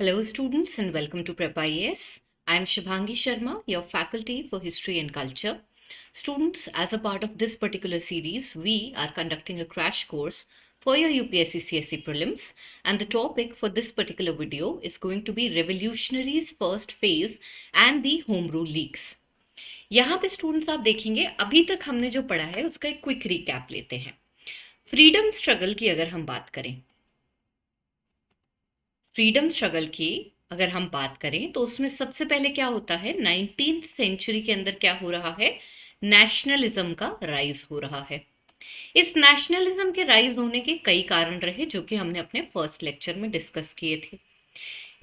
Hello, students, and welcome to Prep IAS. I am Shubhangi Sharma, your faculty for History and Culture. Students, as a part of this particular series, we are conducting a crash course for your UPSC CSE prelims, and the topic for this particular video is going to be Revolutionaries First Phase and the Home Rule Leaks. यहाँ पे students आप देखेंगे अभी तक हमने जो पढ़ा है उसका एक क्विक रिकैप लेते हैं। फ्रीडम स्ट्रगल की अगर हम बात करें, फ्रीडम स्ट्रगल की अगर हम बात करें तो उसमें सबसे पहले क्या होता है, 19th सेंचुरी के अंदर क्या हो रहा है, नेशनलिज्म का राइज हो रहा है। इस नेशनलिज्म के राइज होने के कई कारण रहे जो कि हमने अपने फर्स्ट लेक्चर में डिस्कस किए थे।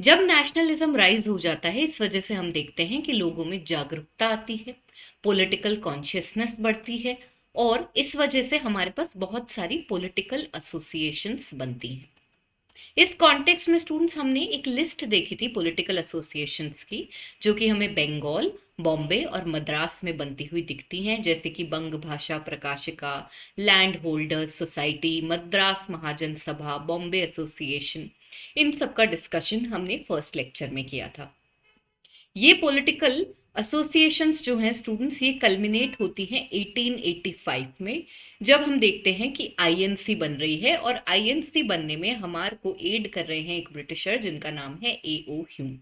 जब नेशनलिज्म राइज हो जाता है, इस वजह से हम देखते हैं कि लोगों में जागरूकता आती है, पॉलिटिकल कॉन्शियसनेस बढ़ती है और इस वजह से हमारे पास बहुत सारी पॉलिटिकल एसोसिएशंस बनती हैं। इस कॉन्टेक्स्ट में स्टूडेंट्स हमने एक लिस्ट देखी थी पॉलिटिकल एसोसिएशंस की, जो कि हमें बंगाल, बॉम्बे और मद्रास में बनती हुई दिखती हैं, जैसे कि बंग भाषा प्रकाशिका, लैंड होल्डर्स सोसाइटी, मद्रास महाजन सभा, बॉम्बे एसोसिएशन। इन सब का डिस्कशन हमने फर्स्ट लेक्चर में किया था। ये पॉलिटिकल एसोसिएशंस जो हैं स्टूडेंट्स, ये कल्मिनेट होती हैं 1885 में, जब हम देखते हैं कि आईएनसी बन रही है और आईएनसी बनने में हमारे को एड कर रहे हैं एक ब्रिटिशर जिनका नाम है एओ ह्यूम।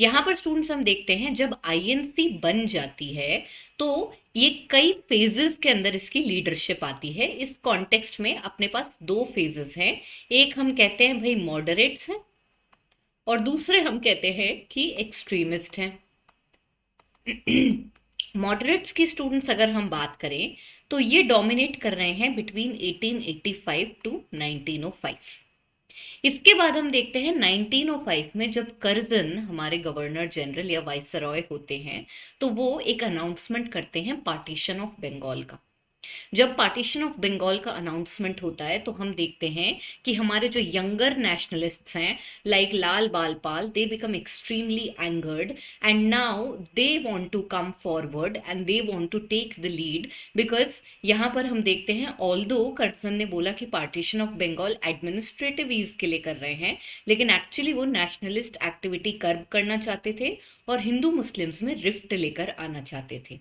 यहाँ पर स्टूडेंट्स हम देखते हैं जब आईएनसी बन जाती है तो ये कई फेजेस के अंदर इसकी लीडरशिप आती है। इस कॉन्टेक्स्ट में अपने पास दो फेजेस हैं, एक हम कहते हैं भाई मॉडरेट्स हैं और दूसरे हम कहते हैं कि एक्सट्रीमिस्ट हैं। मॉडरेट्स की स्टूडेंट्स अगर हम बात करें तो ये डोमिनेट कर रहे हैं बिटवीन 1885 टू 1905। इसके बाद हम देखते हैं 1905 में जब कर्जन हमारे गवर्नर जनरल या वाइसरॉय होते हैं तो वो एक अनाउंसमेंट करते हैं पार्टीशन ऑफ बंगाल का। जब पार्टीशन ऑफ बंगाल का अनाउंसमेंट होता है तो हम देखते हैं कि हमारे जो यंगर नेशनलिस्ट्स हैं like Lal Bal Pal, they become extremely angered and now they want to come forward and they want to take the lead, because यहाँ पर हम देखते हैं ऑल्दो कर्सन ने बोला कि partition of Bengal administrative ease के लिए कर रहे हैं, लेकिन एक्चुअली वो नेशनलिस्ट एक्टिविटी कर्ब करना चाहते थे और हिंदू मुस्लिम्स में रिफ्ट लेकर आना चाहते थे।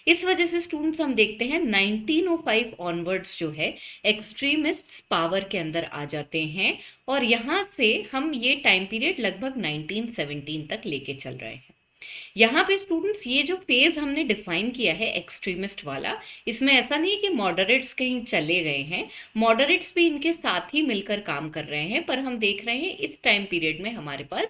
इस वजह से स्टूडेंट्स हम देखते हैं 1905 ऑनवर्ड्स जो है एक्सट्रीमिस्ट्स पावर के अंदर आ जाते हैं और यहां से हम ये टाइम पीरियड लगभग 1917 तक लेके चल रहे हैं। यहाँ पे स्टूडेंट्स ये जो फेज हमने डिफाइन किया है एक्सट्रीमिस्ट वाला, इसमें ऐसा नहीं है कि मॉडरेट्स कहीं चले गए हैं, मॉडरेट्स भी इनके साथ ही मिलकर काम कर रहे हैं, पर हम देख रहे हैं इस टाइम पीरियड में हमारे पास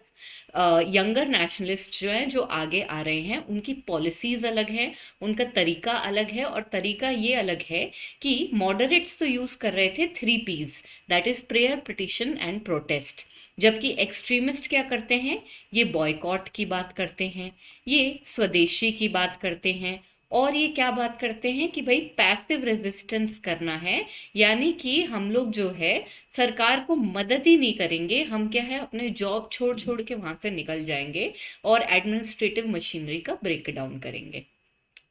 यंगर नेशनलिस्ट जो हैं जो आगे आ रहे हैं, उनकी पॉलिसीज अलग हैं, उनका तरीका अलग है और तरीका ये अलग है कि मॉडरेट्स तो यूज कर रहे थे 3 Ps, that is prayer, petition and protest, जबकि एक्सट्रीमिस्ट क्या करते हैं, ये बॉयकॉट की बात करते हैं, ये स्वदेशी की बात करते हैं और ये क्या बात करते हैं कि भाई पैसिव रेजिस्टेंस करना है, यानी कि हम लोग जो है सरकार को मदद ही नहीं करेंगे, हम क्या है अपने जॉब छोड़ छोड़ के वहां से निकल जाएंगे और एडमिनिस्ट्रेटिव मशीनरी का ब्रेक डाउन करेंगे।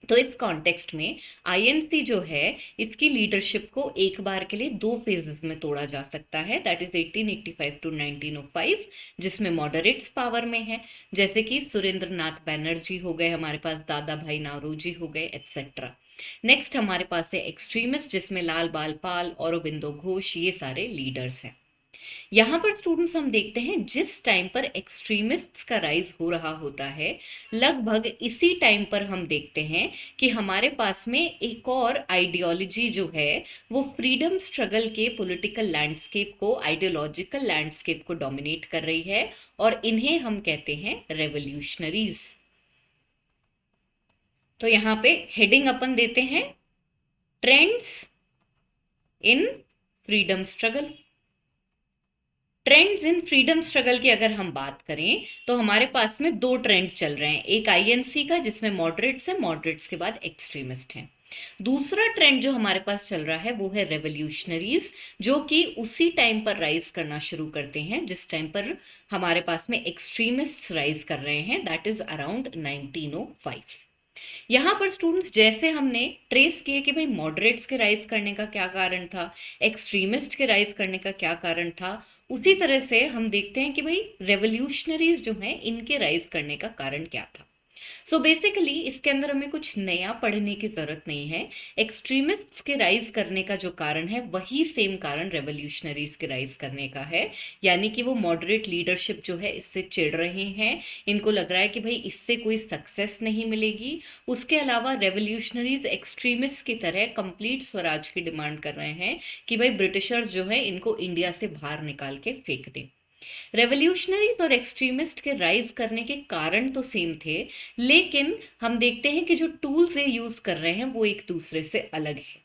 तो इस कॉन्टेक्स्ट में आईएनसी जो है इसकी लीडरशिप को एक बार के लिए दो फेजेस में तोड़ा जा सकता है, दैट इज 1885 टू 1905, जिसमें मॉडरेट्स पावर में है, जैसे कि सुरेंद्र नाथ बैनर्जी हो गए, हमारे पास दादा भाई नारोजी हो गए, एटसेट्रा। नेक्स्ट हमारे पास है एक्सट्रीमिस्ट, जिसमें लाल बाल पाल, औरोबिंदो घोष, ये सारे लीडर्स हैं। यहाँ पर स्टूडेंट्स हम देखते हैं जिस टाइम पर एक्सट्रीमिस्ट्स का राइज हो रहा होता है, लगभग इसी टाइम पर हम देखते हैं कि हमारे पास में एक और आइडियोलॉजी जो है वो फ्रीडम स्ट्रगल के पॉलिटिकल लैंडस्केप को, आइडियोलॉजिकल लैंडस्केप को डोमिनेट कर रही है और इन्हें हम कहते हैं रेवोल्यूशनरीज। तो यहाँ पे हेडिंग अपन देते हैं trends in freedom struggle. Trends in freedom struggle की अगर हम बात करें तो हमारे पास में दो ट्रेंड चल रहे हैं, एक आईएनसी का जिसमें मॉडरेट्स है, मॉडरेट्स के बाद एक्सट्रीमिस्ट हैं। दूसरा ट्रेंड जो हमारे पास चल रहा है वो है रेवोल्यूशनरीज, जो कि उसी टाइम पर राइज करना शुरू करते हैं जिस टाइम पर हमारे पास में एक्सट्रीमिस्ट्स राइज कर रहे हैं, दैट इज अराउंड 1905। यहाँ पर स्टूडेंट्स जैसे हमने ट्रेस किए कि भाई मॉडरेट्स के राइज करने का क्या कारण था, एक्सट्रीमिस्ट के राइज करने का क्या कारण था, उसी तरह से हम देखते हैं कि भाई रेवोल्यूशनरीज जो हैं इनके राइज करने का कारण क्या था। सो बेसिकली इसके अंदर हमें कुछ नया पढ़ने की जरूरत नहीं है। एक्सट्रीमिस्ट्स के राइज करने का जो कारण है वही सेम कारण रेवोल्यूशनरीज के राइज करने का है, यानी कि वो मॉडरेट लीडरशिप जो है इससे चिढ़ रहे हैं, इनको लग रहा है कि भाई इससे कोई सक्सेस नहीं मिलेगी। उसके अलावा रेवोल्यूशनरीज एक्सट्रीमिस्ट की तरह कंप्लीट स्वराज की डिमांड कर रहे हैं कि भाई ब्रिटिशर्स जो है इनको इंडिया से बाहर निकाल के फेंक दें। रेवोल्यूशनरीज और एक्सट्रीमिस्ट के राइज करने के कारण तो सेम थे, लेकिन हम देखते हैं कि जो टूल्स ये यूज कर रहे हैं वो एक दूसरे से अलग है।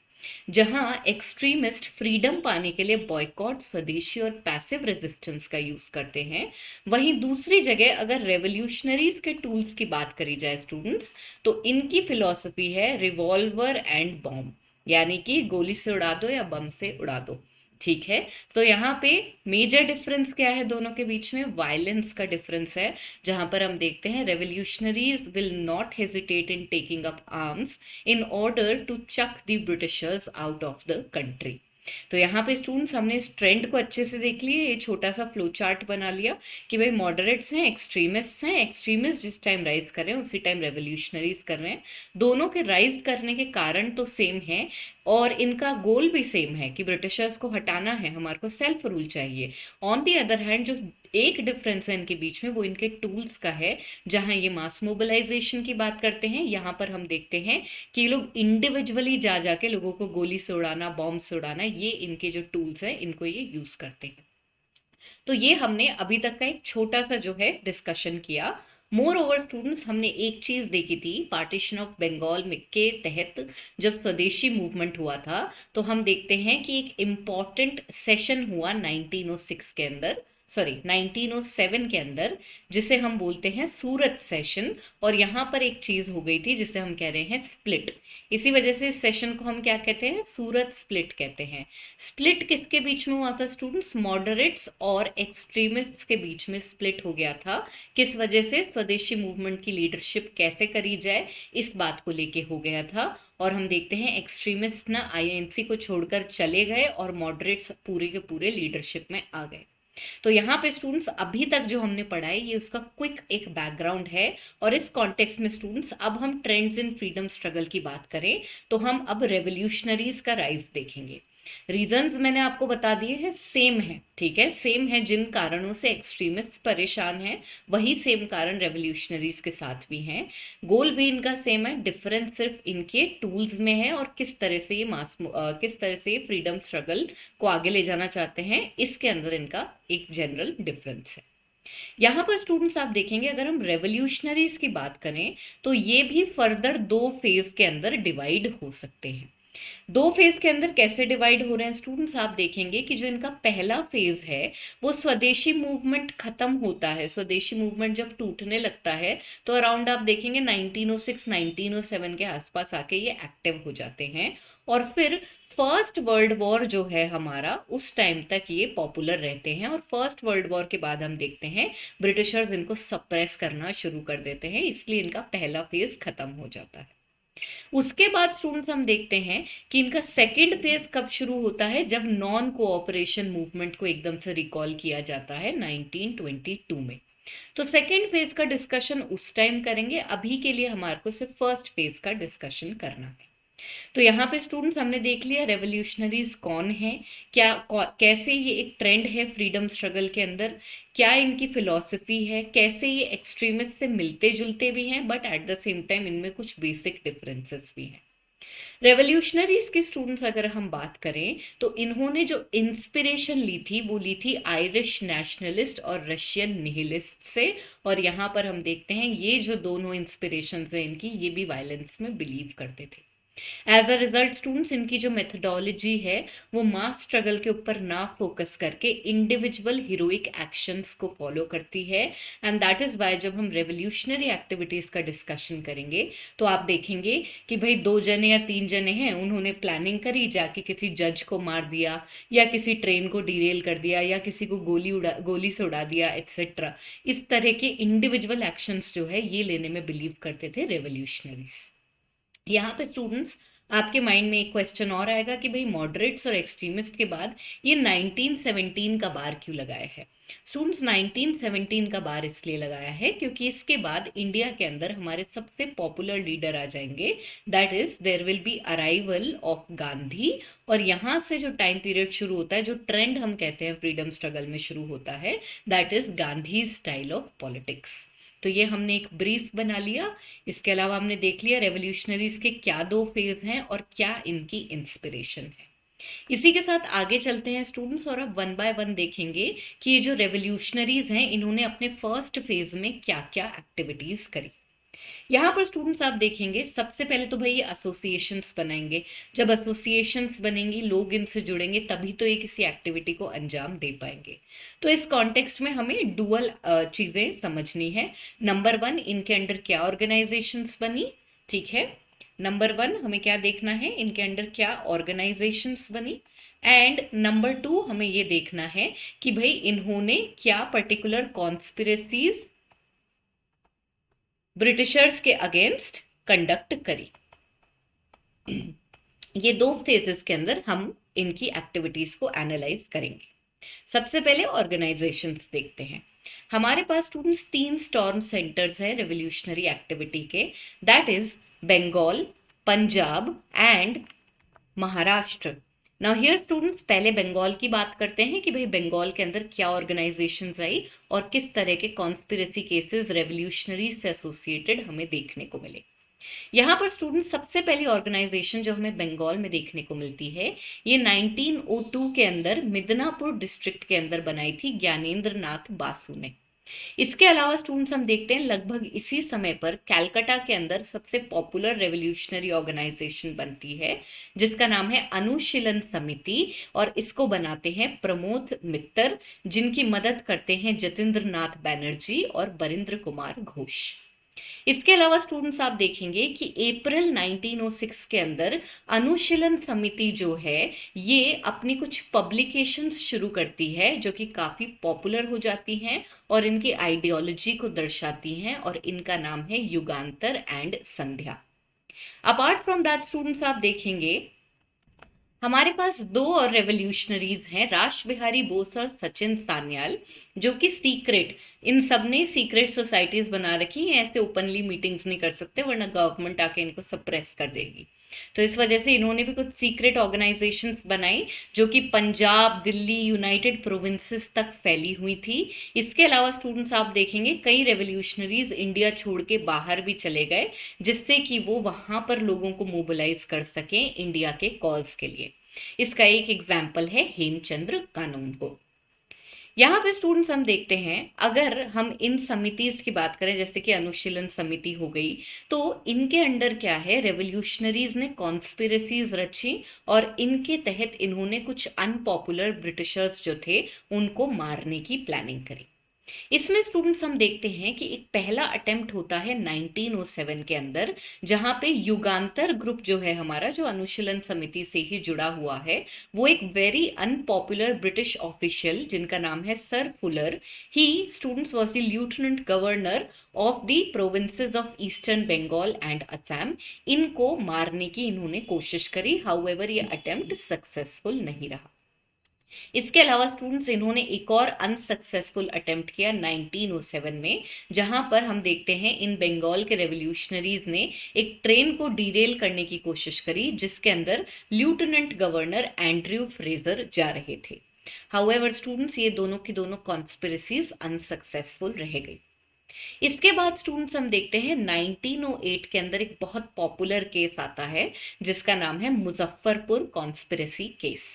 जहां एक्सट्रीमिस्ट फ्रीडम पाने के लिए बॉयकॉट, स्वदेशी और पैसिव रेजिस्टेंस का यूज करते हैं, वहीं दूसरी जगह अगर रेवोल्यूशनरीज के टूल्स की बात करी जाए स्टूडेंट्स, तो इनकी फिलॉसफी है रिवॉल्वर एंड बॉम्ब, यानी कि गोली से उड़ा दो या बम से उड़ा दो। ठीक है, तो यहाँ पे मेजर डिफरेंस क्या है दोनों के बीच में? वायलेंस का डिफरेंस है, जहां पर हम देखते हैं revolutionaries will not hesitate in taking up arms in order to chuck the Britishers out of the country. तो यहाँ पे स्टूडेंट्स हमने इस ट्रेंड को अच्छे से देख लिए, ये छोटा सा फ्लो चार्ट बना लिया कि भाई मॉडरेट्स हैं, एक्सट्रीमिस्ट हैं, एक्सट्रीमिस्ट जिस टाइम राइज कर रहे हैं उसी टाइम रेवोल्यूशनरीज कर रहे हैं। दोनों के राइज करने के कारण तो सेम है और इनका गोल भी सेम है कि ब्रिटिशर्स को हटाना है, हमारे को सेल्फ रूल चाहिए। ऑन दी अदर हैंड जो एक डिफरेंस है इनके बीच में वो इनके टूल्स का है। जहां ये मास मोबिलाइजेशन की बात करते हैं, यहां पर हम देखते हैं कि ये लोग इंडिविजुअली जा जाके लोगों को गोली से उड़ाना, बॉम्ब से उड़ाना, ये इनके जो टूल्स हैं इनको ये यूज करते हैं। तो ये हमने अभी तक का एक छोटा सा जो है डिस्कशन किया। मोर ओवर स्टूडेंट्स, हमने एक चीज देखी थी पार्टीशन ऑफ बंगाल में के तहत, जब स्वदेशी मूवमेंट हुआ था, तो हम देखते हैं कि एक इम्पॉर्टेंट सेशन हुआ 1906 के अंदर, सॉरी 1907 के अंदर, जिसे हम बोलते हैं सूरत सेशन। और यहाँ पर एक चीज हो गई थी जिसे हम कह रहे हैं स्प्लिट। इसी वजह से इस सेशन को हम क्या कहते हैं? सूरत स्प्लिट कहते हैं। स्प्लिट किसके बीच में हुआ था स्टूडेंट्स? मॉडरेट्स और एक्सट्रीमिस्ट्स के बीच में स्प्लिट हो गया था। किस वजह से? स्वदेशी मूवमेंट की लीडरशिप कैसे करी जाए, इस बात को लेके हो गया था। और हम देखते हैं एक्सट्रीमिस्ट ना आईएनसी को छोड़कर चले गए और मॉडरेट्स पूरे के पूरे लीडरशिप में आ गए। तो यहाँ पे स्टूडेंट्स अभी तक जो हमने पढ़ा है ये उसका क्विक एक बैकग्राउंड है। और इस कॉन्टेक्स्ट में स्टूडेंट्स अब हम ट्रेंड्स इन फ्रीडम स्ट्रगल की बात करें तो हम अब रेवोल्यूशनरीज का राइज देखेंगे। रीजंस मैंने आपको बता दिए हैं, सेम है, ठीक है, सेम है। जिन कारणों से एक्सट्रीमिस्ट परेशान हैं वही सेम कारण रेवोल्यूशनरीज के साथ भी हैं। गोल भी इनका सेम है, डिफरेंस सिर्फ इनके टूल्स में है और किस तरह से ये किस तरह से ये फ्रीडम स्ट्रगल को आगे ले जाना चाहते हैं, इसके अंदर इनका एक जनरल डिफरेंस है। यहाँ पर स्टूडेंट्स आप देखेंगे अगर हम रेवोल्यूशनरीज की बात करें तो ये भी फर्दर दो फेज के अंदर डिवाइड हो सकते हैं। दो फेज के अंदर कैसे डिवाइड हो रहे हैं स्टूडेंट्स? आप देखेंगे कि जो इनका पहला फेज है वो स्वदेशी मूवमेंट खत्म होता है। स्वदेशी मूवमेंट जब टूटने लगता है तो अराउंड आप देखेंगे 1906 1907 के आसपास आके ये एक्टिव हो जाते हैं। और फिर फर्स्ट वर्ल्ड वॉर जो है हमारा, उस टाइम तक ये पॉपुलर रहते हैं। और फर्स्ट वर्ल्ड वॉर के बाद हम देखते हैं ब्रिटिशर्स इनको सप्रेस करना शुरू कर देते हैं, इसलिए इनका पहला फेज खत्म हो जाता है। उसके बाद स्टूडेंट्स हम देखते हैं कि इनका सेकेंड फेज कब शुरू होता है? जब नॉन कोऑपरेशन मूवमेंट को एकदम से रिकॉल किया जाता है 1922 में। तो सेकेंड फेज का डिस्कशन उस टाइम करेंगे, अभी के लिए हमारे को सिर्फ फर्स्ट फेज का डिस्कशन करना है। तो यहाँ पे स्टूडेंट्स हमने देख लिया रेवोल्यूशनरीज कौन है, क्या कैसे ये एक ट्रेंड है फ्रीडम स्ट्रगल के अंदर, क्या इनकी फिलॉसफी है, कैसे ये एक्सट्रीमिस्ट से मिलते जुलते भी हैं but at the same time इनमें कुछ बेसिक डिफरेंसेस भी हैं। रेवोल्यूशनरीज के स्टूडेंट्स अगर हम बात करें तो इन्होंने जो इंस्पिरेशन ली थी वो ली थी आयरिश नेशनलिस्ट और रशियन निहिलिस्ट से। और यहाँ पर हम देखते हैं ये जो दोनों इंस्पिरेशन है इनकी, ये भी वायलेंस में बिलीव करते थे। एज अ रिजल्ट स्टूडेंट्स इनकी जो मेथडोलॉजी है वो मास स्ट्रगल के ऊपर ना फोकस करके इंडिविजुअल हीरोइक एक्शंस को फॉलो करती है। एंड दैट इज वाई जब हम रेवोल्यूशनरी एक्टिविटीज का डिस्कशन करेंगे तो आप देखेंगे कि भाई 2 जने या 3 जने हैं, उन्होंने प्लानिंग करी, जाके किसी जज को मार दिया या किसी ट्रेन को डिरेल कर दिया या किसी को गोली से उड़ा दिया एक्सेट्रा। इस तरह के इंडिविजुअल एक्शंस जो है ये लेने में बिलीव करते थे रेवोल्यूशनरीज। यहाँ पे स्टूडेंट्स आपके माइंड में एक क्वेश्चन और आएगा कि भाई मॉडरेट्स और एक्सट्रीमिस्ट के बाद ये 1917 का बार क्यों लगाया है। स्टूडेंट्स 1917 का बार इसलिए लगाया है क्योंकि इसके बाद इंडिया के अंदर हमारे सबसे पॉपुलर लीडर आ जाएंगे, that is there will be arrival of Gandhi. और यहाँ से जो टाइम पीरियड शुरू होता है, जो ट्रेंड हम कहते हैं फ्रीडम स्ट्रगल में शुरू होता है, that is Gandhi style of politics. तो ये हमने एक ब्रीफ बना लिया। इसके अलावा हमने देख लिया रेवोल्यूशनरीज के क्या 2 फेज हैं और क्या इनकी इंस्पिरेशन है। इसी के साथ आगे चलते हैं स्टूडेंट्स और अब वन बाय वन देखेंगे कि ये जो रेवोल्यूशनरीज हैं इन्होंने अपने फर्स्ट फेज में क्या क्या एक्टिविटीज करी। यहाँ पर स्टूडेंट्स आप देखेंगे सबसे पहले तो भाई ये एसोसिएशंस बनाएंगे। जब एसोसिएशंस बनेंगी, लोग इनसे जुड़ेंगे, तभी तो ये किसी एक्टिविटी को अंजाम दे पाएंगे। तो इस कॉन्टेक्स्ट में हमें डुअल चीजें समझनी है। नंबर 1, इनके अंडर क्या ऑर्गेनाइजेशंस बनी, ठीक है। नंबर 1 हमें क्या देखना है, इनके अंडर क्या ऑर्गेनाइजेशंस बनी। एंड नंबर 2 हमें ये देखना है कि भाई इन्होंने क्या पर्टिकुलर कॉन्स्पिरेसीज ब्रिटिशर्स के अगेंस्ट कंडक्ट करी। ये 2 फेजेस के अंदर हम इनकी एक्टिविटीज को एनालाइज करेंगे। सबसे पहले ऑर्गेनाइजेशंस देखते हैं। हमारे पास स्टूडेंट्स 3 स्टॉर्म सेंटर्स हैं रेवोल्यूशनरी एक्टिविटी के, that is Bengal, Punjab and Maharashtra. Now here students पहले बंगाल की बात करते हैं कि भाई बंगाल के अंदर क्या ऑर्गेनाइजेशंस आई और किस तरह के कॉन्स्पिरेसी केसेस रेवोल्यूशनरी से एसोसिएटेड हमें देखने को मिले। यहाँ पर स्टूडेंट्स सबसे पहली ऑर्गेनाइजेशन जो हमें बंगाल में देखने को मिलती है, ये 1902 के अंदर मिदनापुर डिस्ट्रिक्ट के अंदर बनाई थी ज्ञानेंद्र नाथ बासु ने। इसके अलावा स्टूडेंट्स हम देखते हैं लगभग इसी समय पर कलकत्ता के अंदर सबसे पॉपुलर रेवोल्यूशनरी ऑर्गेनाइजेशन बनती है जिसका नाम है अनुशीलन समिति, और इसको बनाते हैं प्रमोद मित्तर, जिनकी मदद करते हैं जतेंद्र नाथ बैनर्जी और बरिंद्र कुमार घोष। इसके अलावा स्टूडेंट्स आप देखेंगे कि अप्रैल 1906 के अंदर अनुशीलन समिति जो है ये अपनी कुछ पब्लिकेशंस शुरू करती है जो कि काफी पॉपुलर हो जाती हैं और इनकी आइडियोलॉजी को दर्शाती हैं, और इनका नाम है Yugantar and Sandhya. Apart from that students आप देखेंगे हमारे पास 2 और रेवोल्यूशनरीज हैं, राश बिहारी बोस और सचिन सान्याल, जो कि सीक्रेट, इन सब ने सीक्रेट सोसाइटीज बना रखी हैं, ऐसे ओपनली मीटिंग्स नहीं कर सकते वरना गवर्नमेंट आके इनको सप्रेस कर देगी। तो इस वजह से इन्होंने भी कुछ सीक्रेट ऑर्गेनाइजेशंस बनाई जो कि पंजाब, दिल्ली, यूनाइटेड प्रोविंसेस तक फैली हुई थी। इसके अलावा स्टूडेंट्स आप देखेंगे कई रेवोल्यूशनरीज इंडिया छोड़ के बाहर भी चले गए जिससे कि वो वहां पर लोगों को मोबिलाइज कर सकें इंडिया के कॉज के लिए। इसका एक एग्जाम्पल है हेमचंद्र कानून को। यहाँ पे स्टूडेंट्स हम देखते हैं अगर हम इन समितिज की बात करें जैसे कि अनुशीलन समिति हो गई, तो इनके अंडर क्या है, रेवोल्यूशनरीज ने कॉन्स्पिरेसीज रची और इनके तहत इन्होंने कुछ अनपॉपुलर ब्रिटिशर्स जो थे उनको मारने की प्लानिंग करी। इसमें स्टूडेंट्स हम देखते हैं कि एक पहला अटेम्प्ट होता है 1907 के अंदर, जहां पे युगांतर ग्रुप जो है हमारा, जो अनुशीलन समिति से ही जुड़ा हुआ है, वो एक वेरी अनपॉपुलर ब्रिटिश ऑफिशियल जिनका नाम है sir Fuller, he students was the lieutenant governor of the provinces of eastern Bengal and Assam, इनको मारने की इन्होंने कोशिश करी। हाउएवर ये अटेम्प्ट सक्सेसफुल नहीं रहा। इसके अलावा स्टूडेंट्स इन्होंने एक और अनसक्सेसफुल अटेम्प्ट किया 1907 में, जहां पर हम देखते हैं इन बंगाल के रेवोल्यूशनरीज ने एक ट्रेन को डीरेल करने की कोशिश करी जिसके अंदर लेफ्टिनेंट गवर्नर एंड्रयू फ्रेजर जा रहे थे। हाउएवर स्टूडेंट्स ये दोनों की दोनों कॉन्स्पिरेसीज अनसक्सेसफुल रह गई। इसके बाद स्टूडेंट्स हम देखते हैं 1908 के अंदर एक बहुत पॉपुलर केस आता है जिसका नाम है मुजफ्फरपुर कॉन्स्पिरेसी केस।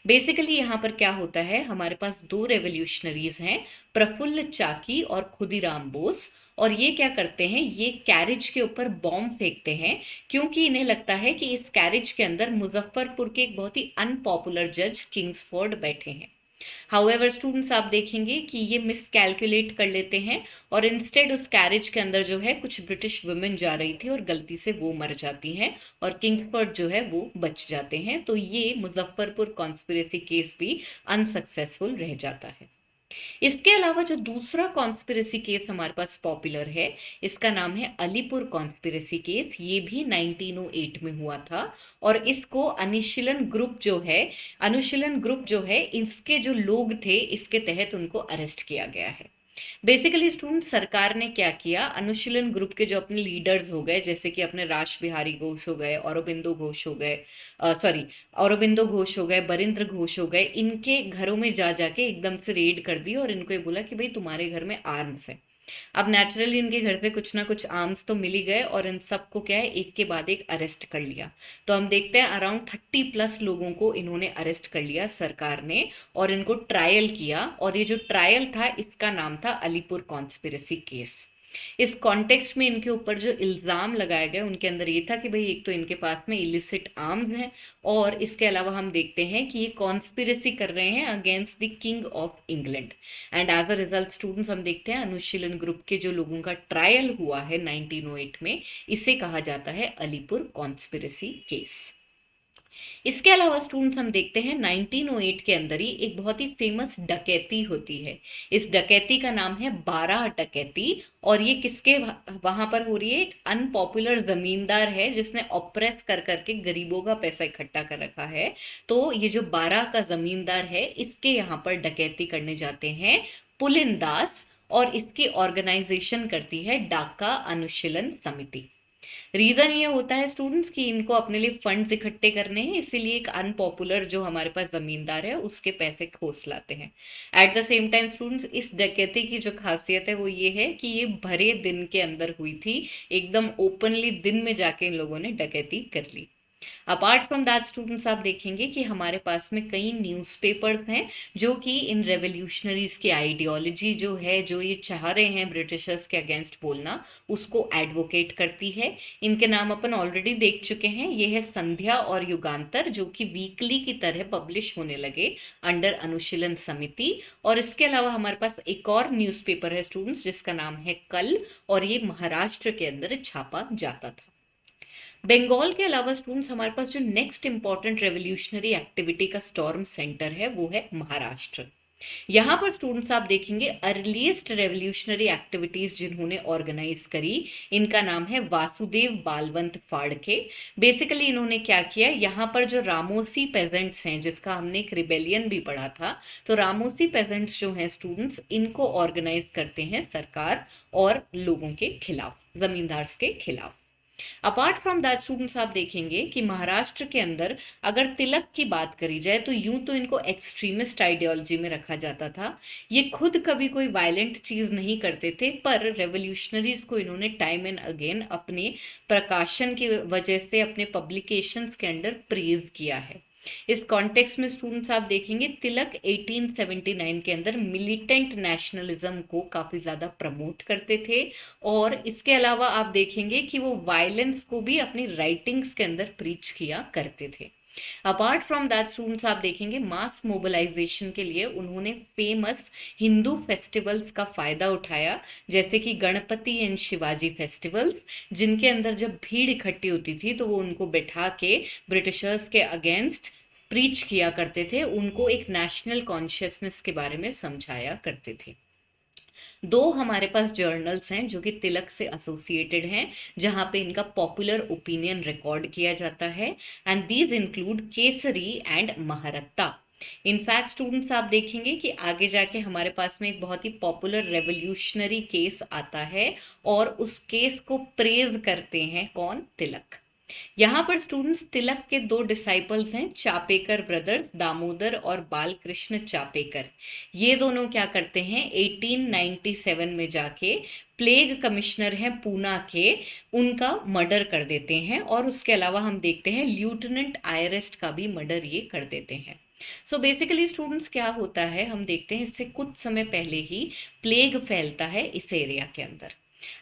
बेसिकली यहाँ पर क्या होता है, हमारे पास 2 रेवोल्यूशनरीज हैं, प्रफुल्ल चाकी और खुदीराम बोस, और ये क्या करते हैं, ये कैरिज के ऊपर बॉम्ब फेंकते हैं, क्योंकि इन्हें लगता है कि इस कैरिज के अंदर मुजफ्फरपुर के एक बहुत ही अनपॉपुलर जज किंग्सफोर्ड बैठे हैं। हाउएवर स्टूडेंट्स, आप देखेंगे कि ये मिसकैलकुलेट कर लेते हैं और इंस्टेड उस कैरिज के अंदर जो है कुछ ब्रिटिश वुमेन जा रही थी और गलती से वो मर जाती हैं और किंग्सफोर्ड जो है वो बच जाते हैं। तो ये मुजफ्फरपुर कॉन्स्पिरेसी केस भी अनसक्सेसफुल रह जाता है। इसके अलावा जो दूसरा कॉन्स्पिरेसी केस हमारे पास पॉपुलर है, इसका नाम है अलीपुर कॉन्स्पिरेसी केस। ये भी 1908 में हुआ था और इसको अनुशीलन ग्रुप जो है इसके जो लोग थे, इसके तहत उनको अरेस्ट किया गया है। बेसिकली स्टूडेंट, सरकार ने क्या किया, अनुशीलन ग्रुप के जो अपने लीडर्स हो गए, जैसे कि अपने राश बिहारी घोष हो गए, औरबिंदो घोष हो गए, बरिंद्र घोष हो गए, इनके घरों में जा जाके एकदम से रेड कर दी और इनको ये बोला कि भाई तुम्हारे घर में आर्म्स है। अब नेचुरली इनके घर से कुछ ना कुछ आर्म्स तो मिल ही गए और इन सबको क्या है, एक के बाद एक अरेस्ट कर लिया। तो हम देखते हैं अराउंड 30+ लोगों को इन्होंने अरेस्ट कर लिया सरकार ने और इनको ट्रायल किया, और ये जो ट्रायल था इसका नाम था अलीपुर कॉन्स्पिरेसी केस। इस कॉन्टेक्स्ट में इनके ऊपर जो इल्जाम लगाए गए उनके अंदर ये था कि भाई एक तो इनके पास में इलिसिट आर्म्स हैं, और इसके अलावा हम देखते हैं कि ये कॉन्स्पिरेसी कर रहे हैं against the king of England. And as a result students, हम देखते हैं अनुशीलन ग्रुप के जो लोगों का ट्रायल हुआ है 1908 में, इसे कहा जाता है अलीपुर कॉन्स्पिरेसी केस। इसके अलावा स्टूडेंट्स, हम देखते हैं 1908 के अंदर ही एक बहुत ही फेमस डकैती होती है। इस डकैती का नाम है 12 डकैती, और ये किसके वहां पर हो रही है, एक अनपॉपुलर जमींदार है जिसने ऑप्रेस कर करके गरीबों का पैसा इकट्ठा कर रखा है। तो ये जो 12 का जमींदार है, इसके यहाँ पर डकैती करने जाते हैं पुलिन दास, और इसकी ऑर्गेनाइजेशन करती है डाका अनुशीलन समिति। रीजन ये होता है स्टूडेंट्स कि इनको अपने लिए फंड्स इकट्ठे करने हैं, इसीलिए एक अनपॉपुलर जो हमारे पास जमींदार है उसके पैसे खोस लाते हैं। At the same time students, इस डकैती की जो खासियत है वो ये है कि ये भरे दिन के अंदर हुई थी, एकदम ओपनली दिन में जाके इन लोगों ने डकैती कर ली। अपार्ट फ्रॉम दैट स्टूडेंट्स, आप देखेंगे कि हमारे पास में कई न्यूज़पेपर्स हैं जो कि इन रेवोल्यूशनरीज की आइडियोलॉजी जो है, जो ये चाह रहे हैं ब्रिटिशर्स के अगेंस्ट बोलना, उसको एडवोकेट करती है। इनके नाम अपन ऑलरेडी देख चुके हैं। ये है संध्या और युगांतर, जो कि वीकली की तरह पब्लिश होने लगे अंडर अनुशीलन समिति। और इसके अलावा हमारे पास एक और न्यूज़पेपर है स्टूडेंट्स जिसका नाम है कल, और ये महाराष्ट्र के अंदर छापा जाता था। बंगाल के अलावा स्टूडेंट्स, हमारे पास जो नेक्स्ट इंपॉर्टेंट रेवोल्यूशनरी एक्टिविटी का स्टॉर्म सेंटर है वो है महाराष्ट्र। यहाँ पर स्टूडेंट्स आप देखेंगे अर्लीस्ट रेवोल्यूशनरी एक्टिविटीज जिन्होंने ऑर्गेनाइज करी, इनका नाम है वासुदेव बालवंत फाड़के। बेसिकली इन्होंने क्या किया, यहाँ पर जो रामोसी पेजेंट्स हैं, जिसका हमने एक रिबेलियन भी पढ़ा था, तो रामोसी पेजेंट्स जो हैं स्टूडेंट्स, इनको ऑर्गेनाइज करते हैं सरकार और लोगों के खिलाफ, जमींदार के खिलाफ। अपार्ट फ्रॉम दैट स्टूडेंट्स, आप देखेंगे कि महाराष्ट्र के अंदर अगर तिलक की बात करी जाए तो यूं तो इनको एक्सट्रीमिस्ट आइडियोलॉजी में रखा जाता था। ये खुद कभी कोई वायलेंट चीज नहीं करते थे, पर रेवोल्यूशनरीज को इन्होंने टाइम एंड अगेन अपने प्रकाशन की वजह से, अपने पब्लिकेशंस के अंदर प्रेज किया है। इस कॉन्टेक्स्ट में स्टूडेंट्स आप देखेंगे तिलक 1879 के अंदर मिलिटेंट नेशनलिज्म को काफी ज्यादा प्रमोट करते थे, और इसके अलावा आप देखेंगे कि वो वायलेंस को भी अपनी राइटिंग्स के अंदर प्रीच किया करते थे। अपार्ट फ्रॉम दैट स्टूडेंट्स, आप देखेंगे मास मोबिलाइजेशन के लिए उन्होंने फेमस हिंदू फेस्टिवल्स का फायदा उठाया, जैसे कि गणपति एंड शिवाजी फेस्टिवल्स, जिनके अंदर जब भीड़ इकट्ठी होती थी तो वो उनको बैठा के ब्रिटिशर्स के अगेंस्ट प्रीच किया करते थे, उनको एक नेशनल कॉन्शियसनेस के बारे में समझाया करते थे। दो हमारे पास जर्नल्स हैं जो कि तिलक से एसोसिएटेड हैं, जहां पे इनका पॉपुलर ओपिनियन रिकॉर्ड किया जाता है, and these include Kesari and Mahratta. In fact students आप देखेंगे कि आगे जाके हमारे पास में एक बहुत ही पॉपुलर रेवोल्यूशनरी केस आता है, और उस केस को प्रेज करते हैं कौन, तिलक। यहाँ पर स्टूडेंट्स तिलक के दो डिसाइपल्स हैं, चापेकर ब्रदर्स, दामोदर और बालकृष्ण चापेकर। ये दोनों क्या करते हैं, 1897 में जाके प्लेग कमिश्नर हैं पूना के, उनका मर्डर कर देते हैं, और उसके अलावा हम देखते हैं ल्यूटेनेंट आयरेस्ट का भी मर्डर ये कर देते हैं। सो बेसिकली स्टूडेंट्स क्या होता है, हम देखते हैं इससे कुछ समय पहले ही प्लेग फैलता है इस एरिया के अंदर।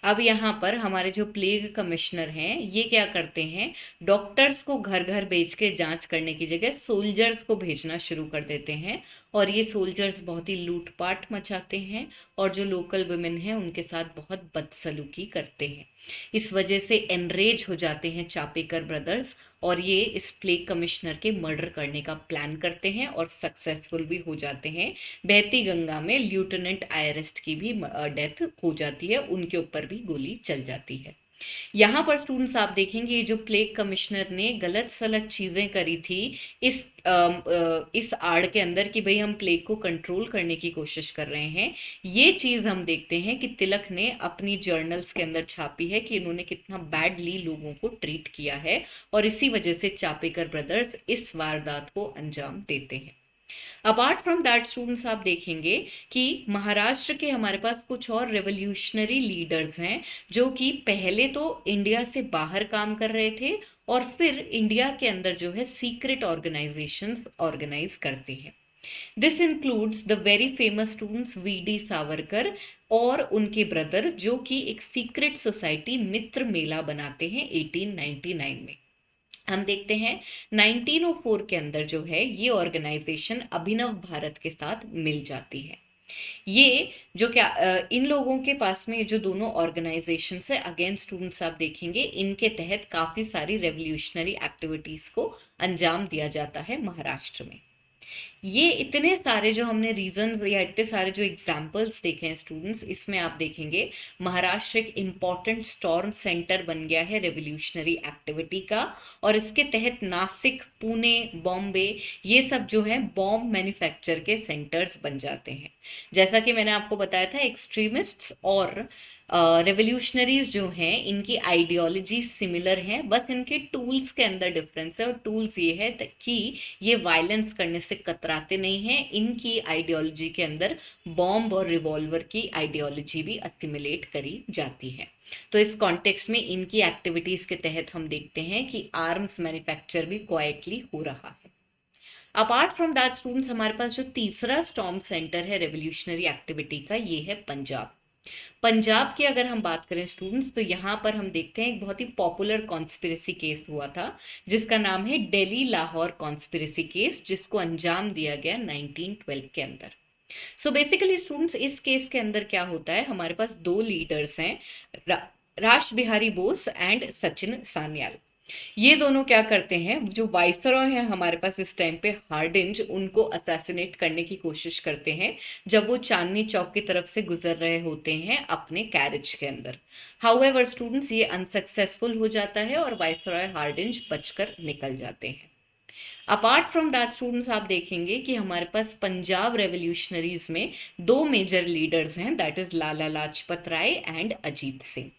अब यहाँ पर हमारे जो प्लेग कमिश्नर हैं ये क्या करते हैं, डॉक्टर्स को घर घर भेज के जांच करने की जगह सोल्जर्स को भेजना शुरू कर देते हैं, और ये सोल्जर्स बहुत ही लूटपाट मचाते हैं और जो लोकल वुमेन हैं उनके साथ बहुत बदसलूकी करते हैं। इस वजह से एनरेज हो जाते हैं चापेकर ब्रदर्स, और ये इस प्लेग कमिश्नर के मर्डर करने का प्लान करते हैं और सक्सेसफुल भी हो जाते हैं। बहती गंगा में लेफ्टिनेंट आयरेस्ट की भी डेथ हो जाती है, उनके ऊपर भी गोली चल जाती है। यहाँ पर स्टूडेंट्स आप देखेंगे ये जो प्लेग कमिश्नर ने गलत सलत चीजें करी थी इस आड़ के अंदर कि भाई हम प्लेग को कंट्रोल करने की कोशिश कर रहे हैं, ये चीज हम देखते हैं कि तिलक ने अपनी जर्नल्स के अंदर छापी है कि इन्होंने कितना बैडली लोगों को ट्रीट किया है, और इसी वजह से चापेकर ब्रदर्स इस वारदात को अंजाम देते हैं। अपार्ट फ्रॉम दैट स्टूडेंट्स आप देखेंगे कि महाराष्ट्र के हमारे पास कुछ और रेवोल्यूशनरी लीडर्स हैं जो कि पहले तो इंडिया से बाहर काम कर रहे थे और फिर इंडिया के अंदर जो है सीक्रेट ऑर्गेनाइजेशंस ऑर्गेनाइज करते हैं। This includes the very famous students VD. Savarkar और उनके ब्रदर, जो कि एक सीक्रेट सोसाइटी मित्र मेला बनाते हैं 1899 में। हम देखते हैं 1904 के अंदर जो है ये ऑर्गेनाइजेशन अभिनव भारत के साथ मिल जाती है। ये जो क्या इन लोगों के पास में जो दोनों ऑर्गेनाइजेशन है, अगेन स्टूडेंट्स आप देखेंगे इनके तहत काफी सारी रेवोल्यूशनरी एक्टिविटीज को अंजाम दिया जाता है महाराष्ट्र में। ये इतने सारे जो हमने रीजंस या इतने सारे जो एग्जाम्पल्स देखे हैं स्टूडेंट्स, इसमें आप देखेंगे महाराष्ट्र एक इम्पॉर्टेंट स्टॉर्म सेंटर बन गया है रेवोल्यूशनरी एक्टिविटी का, और इसके तहत नासिक, पुणे, बॉम्बे ये सब जो है बॉम्ब मैन्युफैक्चर के सेंटर्स बन जाते हैं। जैसा कि मैंने आपको बताया था, एक्सट्रीमिस्ट्स और रेवोल्यूशनरीज जो हैं इनकी आइडियोलॉजी सिमिलर हैं, बस इनके टूल्स के अंदर डिफरेंस है, और टूल्स ये है कि ये वायलेंस करने से कतराते नहीं हैं। इनकी आइडियोलॉजी के अंदर बॉम्ब और रिवॉल्वर की आइडियोलॉजी भी असिमिलेट करी जाती है। तो इस कॉन्टेक्स्ट में इनकी एक्टिविटीज के तहत हम देखते हैं कि आर्म्स मैन्युफैक्चर भी क्वाइटली हो रहा है। अपार्ट फ्रॉम दैट स्टूडेंट्स, हमारे पास जो तीसरा स्टॉर्म सेंटर है रेवोल्यूशनरी एक्टिविटी का, ये है पंजाब। पंजाब की अगर हम बात करें स्टूडेंट्स, तो यहाँ पर हम देखते हैं एक बहुत ही पॉपुलर कॉन्स्पिरेसी केस हुआ था जिसका नाम है दिल्ली लाहौर कॉन्स्पिरेसी केस, जिसको अंजाम दिया गया 1912 के अंदर। सो बेसिकली स्टूडेंट्स, इस केस के अंदर क्या होता है, हमारे पास दो लीडर्स हैं, राश बिहारी बोस एंड सचिन सान्याल। ये दोनों क्या करते हैं, जो वाइसरॉय हैं हमारे पास इस टाइम पे हार्डिंज, उनको असैसिनेट करने की कोशिश करते हैं जब वो चांदनी चौक की तरफ से गुजर रहे होते हैं अपने कैरिज के अंदर। हाउएवर स्टूडेंट्स, ये अनसक्सेसफुल हो जाता है और वाइसरॉय हार्डिंज बचकर निकल जाते हैं। अपार्ट फ्रॉम दैट स्टूडेंट्स, आप देखेंगे कि हमारे पास पंजाब रेवोल्यूशनरीज में दो मेजर लीडर्स हैं, that is Lala Lajpat Rai and Ajit Singh.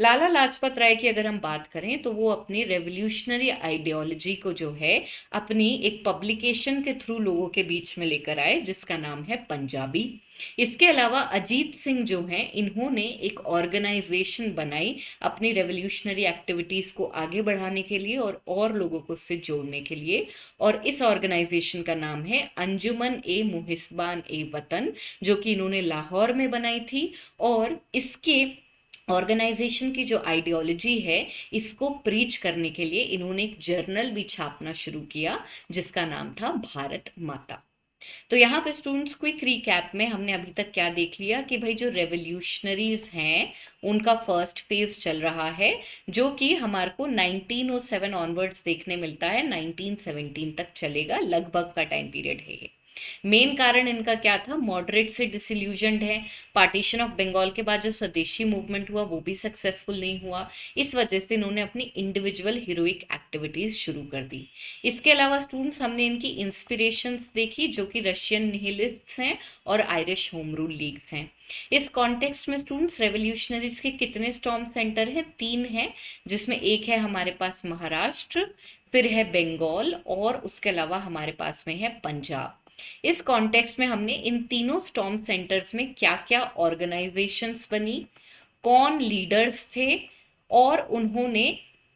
Lala Lajpat Rai की अगर हम बात करें तो वो अपनी रेवोल्यूशनरी आइडियोलॉजी को जो है अपनी एक पब्लिकेशन के थ्रू लोगों के बीच में लेकर आए जिसका नाम है पंजाबी। इसके अलावा अजीत सिंह जो हैं, इन्होंने एक ऑर्गेनाइजेशन बनाई अपनी रेवोल्यूशनरी एक्टिविटीज को आगे बढ़ाने के लिए और लोगों को उससे जोड़ने के लिए, और इस ऑर्गेनाइजेशन का नाम है अंजुमन ए मुहिस्बान ए वतन, जो कि इन्होंने लाहौर में बनाई थी। और इसके ऑर्गेनाइजेशन की जो आइडियोलॉजी है इसको प्रीच करने के लिए इन्होंने एक जर्नल भी छापना शुरू किया जिसका नाम था भारत माता। तो यहाँ पे स्टूडेंट्स, क्विक रिकैप में हमने अभी तक क्या देख लिया कि भाई जो रेवोल्यूशनरीज हैं उनका फर्स्ट फेज चल रहा है, जो कि हमारे को 1907 ऑनवर्ड्स देखने मिलता है, 1917 तक चलेगा, लगभग का टाइम पीरियड है ये। मेन कारण इनका क्या था, मॉडरेट से डिसइल्यूजन्ड है। पार्टीशन ऑफ बंगाल के बाद जो स्वदेशी मूवमेंट हुआ वो भी सक्सेसफुल नहीं हुआ, इस वजह से इन्होंने अपनी इंडिविजुअल हीरोइक एक्टिविटीज शुरू कर दी। इसके अलावा स्टूडेंट्स, हमने इनकी इंस्पिरेशंस देखी जो कि रशियन निहिलिस्ट्स हैं और आयरिश होम रूल लीग्स हैं। इस कॉन्टेक्स्ट में स्टूडेंट्स, रेवोल्यूशनरीज के कितने स्टॉर्म सेंटर हैं, 3 हैं, जिसमें एक है हमारे पास महाराष्ट्र, फिर है बंगाल, और उसके अलावा हमारे पास में है पंजाब। इस कॉन्टेक्स्ट में हमने इन तीनों स्टॉर्म सेंटर्स में क्या क्या ऑर्गेनाइजेशंस बनी, कौन लीडर्स थे, और उन्होंने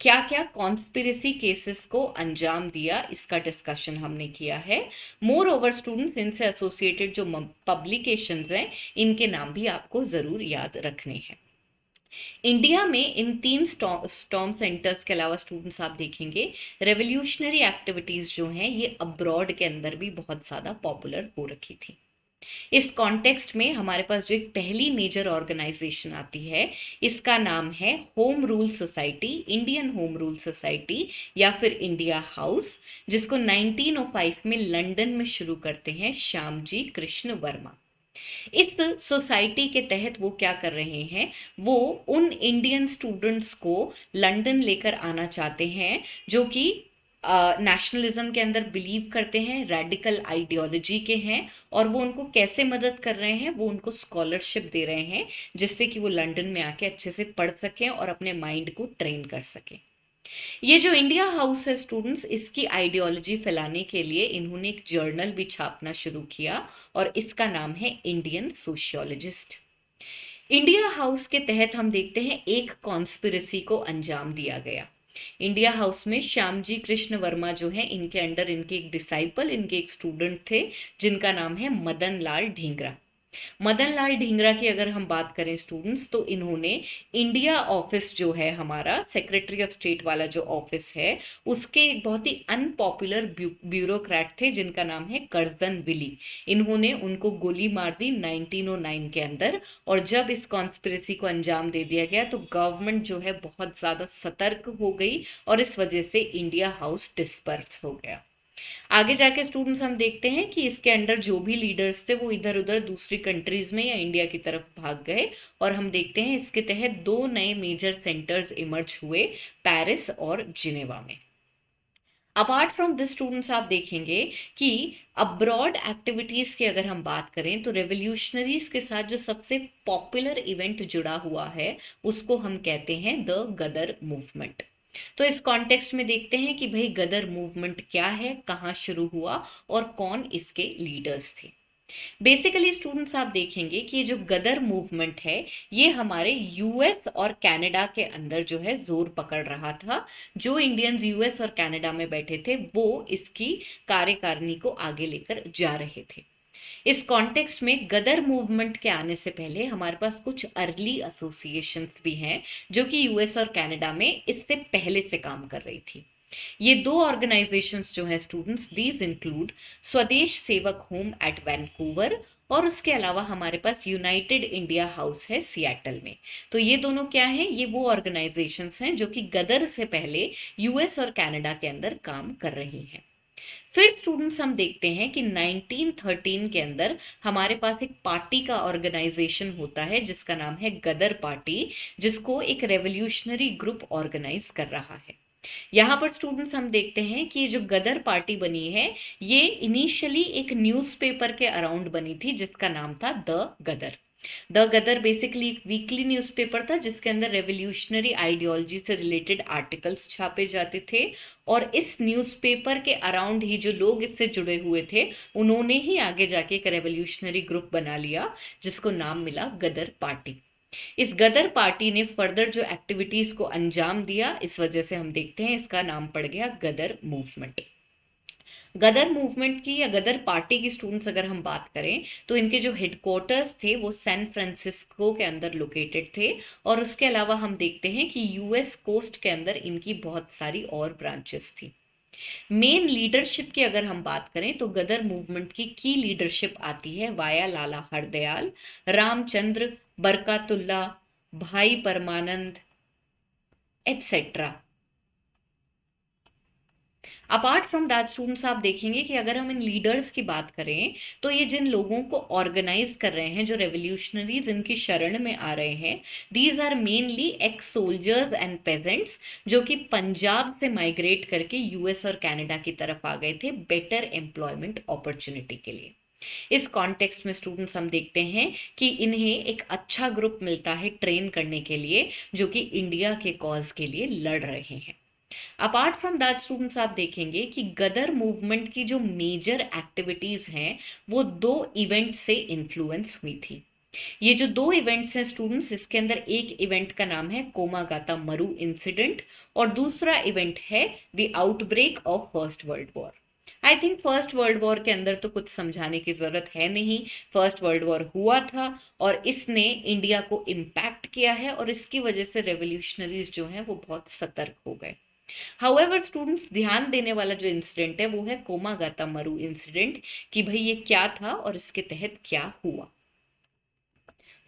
क्या क्या कॉन्स्पिरेसी केसेस को अंजाम दिया, इसका डिस्कशन हमने किया है। मोर ओवर स्टूडेंट्स, इनसे एसोसिएटेड जो पब्लिकेशंस हैं इनके नाम भी आपको जरूर याद रखने हैं। इंडिया में इन तीन स्टॉर्म सेंटर्स के अलावा स्टूडेंट्स आप देखेंगे रेवोल्यूशनरी एक्टिविटीज जो हैं ये अब्रॉड के अंदर भी बहुत ज़्यादा पॉपुलर हो रखी थी। इस कॉन्टेक्स्ट में हमारे पास जो एक पहली मेजर ऑर्गेनाइजेशन आती है इसका नाम है home rule society, Indian home rule society या फिर इंडिया हाउस, जिसको 1905 में लंदन में शुरू करते हैं श्यामजी कृष्ण वर्मा। इस सोसाइटी के तहत वो क्या कर रहे हैं, वो उन इंडियन स्टूडेंट्स को लंदन लेकर आना चाहते हैं जो कि नेशनलिज्म के अंदर बिलीव करते हैं, रेडिकल आइडियोलॉजी के हैं, और वो उनको कैसे मदद कर रहे हैं, वो उनको स्कॉलरशिप दे रहे हैं जिससे कि वो लंदन में आके अच्छे से पढ़ सकें और अपने माइंड को ट्रेन कर सकें। ये जो इंडिया हाउस है स्टूडेंट्स, इसकी आइडियोलॉजी फैलाने के लिए इन्होंने एक जर्नल भी छापना शुरू किया और इसका नाम है इंडियन सोशियोलॉजिस्ट। इंडिया हाउस के तहत हम देखते हैं एक कॉन्स्पिरेसी को अंजाम दिया गया। इंडिया हाउस में श्यामजी कृष्ण वर्मा जो है, इनके अंडर इनके एक डिसाइपल, इनके एक स्टूडेंट थे जिनका नाम है मदन लाल ढींगरा। मदन लाल ढींगरा की अगर हम बात करें स्टूडेंट्स, तो इन्होंने इंडिया ऑफिस जो है हमारा सेक्रेटरी ऑफ स्टेट वाला जो ऑफिस है, उसके एक बहुत ही अनपॉपुलर ब्यूरोक्रेट थे जिनका नाम है कर्जन विली। इन्होंने उनको गोली मार दी 1909 के अंदर, और जब इस कॉन्स्पिरेसी को अंजाम दे दिया गया तो गवर्नमेंट जो है बहुत ज्यादा सतर्क हो गई और इस वजह से इंडिया हाउस डिस्पर्स हो गया। आगे जाके स्टूडेंट्स हम देखते हैं कि इसके अंडर जो भी लीडर्स थे वो इधर उधर दूसरी कंट्रीज में या इंडिया की तरफ भाग गए, और हम देखते हैं इसके तहत दो नए मेजर सेंटर्स इमर्ज हुए, पेरिस और जिनेवा में। अपार्ट फ्रॉम दिस स्टूडेंट्स आप देखेंगे कि अब्रॉड एक्टिविटीज की अगर हम बात करें तो रेवोल्यूशनरीज के साथ जो सबसे पॉपुलर इवेंट जुड़ा हुआ है उसको हम कहते हैं द गदर मूवमेंट। तो इस कॉन्टेक्स्ट में देखते हैं कि भाई गदर मूवमेंट क्या है, कहाँ शुरू हुआ और कौन इसके लीडर्स थे। बेसिकली स्टूडेंट्स आप देखेंगे कि ये जो गदर मूवमेंट है ये हमारे यूएस और कनाडा के अंदर जो है जोर पकड़ रहा था। जो इंडियंस यूएस और कनाडा में बैठे थे वो इसकी कार्यकारिणी को आगे लेकर जा रहे थे। इस कॉन्टेक्स्ट में गदर मूवमेंट के आने से पहले हमारे पास कुछ अर्ली एसोसिएशंस भी हैं जो कि यूएस और कनाडा में इससे पहले से काम कर रही थी। ये दो ऑर्गेनाइजेशंस जो हैं स्टूडेंट्स, दीज इंक्लूड स्वदेश सेवक होम एट वैंकूवर, और उसके अलावा हमारे पास यूनाइटेड इंडिया हाउस है सियाटल में। तो ये दोनों क्या हैं, ये वो ऑर्गेनाइजेशंस हैं जो कि गदर से पहले यूएस और कनाडा के अंदर काम कर रही हैं। फिर स्टूडेंट्स हम देखते हैं कि 1913 के अंदर हमारे पास एक पार्टी का ऑर्गेनाइजेशन होता है जिसका नाम है गदर पार्टी, जिसको एक रेवोल्यूशनरी ग्रुप ऑर्गेनाइज कर रहा है। यहाँ पर स्टूडेंट्स हम देखते हैं कि ये जो गदर पार्टी बनी है ये इनिशियली एक न्यूज़पेपर के अराउंड बनी थी जिसका नाम था the Ghadar. The Ghadar basically एक वीकली न्यूज़पेपर था जिसके अंदर रेवोल्यूशनरी आइडियोलॉजी से रिलेटेड आर्टिकल्स छापे जाते थे, और इस न्यूज़पेपर के अराउंड ही जो लोग इससे जुड़े हुए थे उन्होंने ही आगे जाके एक रेवोल्यूशनरी ग्रुप बना लिया जिसको नाम मिला गदर पार्टी। इस गदर पार्टी ने फर्दर जो एक्टिविटीज को अंजाम दिया, इस वजह से हम देखते हैं इसका नाम पड़ गया गदर मूवमेंट। गदर मूवमेंट की या गदर पार्टी की स्टूडेंट्स अगर हम बात करें तो इनके जो हेडक्वार्टर्स थे वो सैन फ्रांसिस्को के अंदर लोकेटेड थे, और उसके अलावा हम देखते हैं कि यूएस कोस्ट के अंदर इनकी बहुत सारी और ब्रांचेस थी। मेन लीडरशिप की अगर हम बात करें तो गदर मूवमेंट की लीडरशिप आती है via Lala Hardayal, Ramchandra, Barkatullah, Bhai Parmanand etcetera. Apart from that students आप देखेंगे कि अगर हम इन लीडर्स की बात करें तो ये जिन लोगों को ऑर्गेनाइज कर रहे हैं, जो रेवोल्यूशनरीज इनकी शरण में आ रहे हैं, these are mainly ex soldiers and peasants जो कि पंजाब से माइग्रेट करके यूएस और कनाडा की तरफ आ गए थे बेटर एम्प्लॉयमेंट अपॉर्चुनिटी के लिए। इस कॉन्टेक्स्ट में स्टूडेंट्स हम देखते हैं कि इन्हें एक अच्छा ग्रुप मिलता है ट्रेन करने के लिए जो कि इंडिया के कॉज के लिए लड़ रहे हैं। अपार्ट फ्रॉम दैट स्टूडेंट्स आप देखेंगे कि गदर मूवमेंट की जो मेजर एक्टिविटीज हैं वो दो इवेंट से इन्फ्लुएंस हुई थी। ये जो दो इवेंट्स हैं स्टूडेंट्स, इसके अंदर एक इवेंट का नाम है कोमागाता मरु इंसिडेंट और दूसरा इवेंट है the outbreak of first World war. I think first World war के अंदर तो कुछ समझाने की जरूरत है नहीं। फर्स्ट वर्ल्ड वॉर हुआ था और इसने इंडिया को इम्पैक्ट किया है और इसकी वजह से रेवोल्यूशनरीज जो हैं वो बहुत सतर्क हो गए। हाउएवर स्टूडेंट्स, ध्यान देने वाला जो इंसिडेंट है वो है कोमागाता मरु इंसिडेंट, कि भाई ये क्या था और इसके तहत क्या हुआ।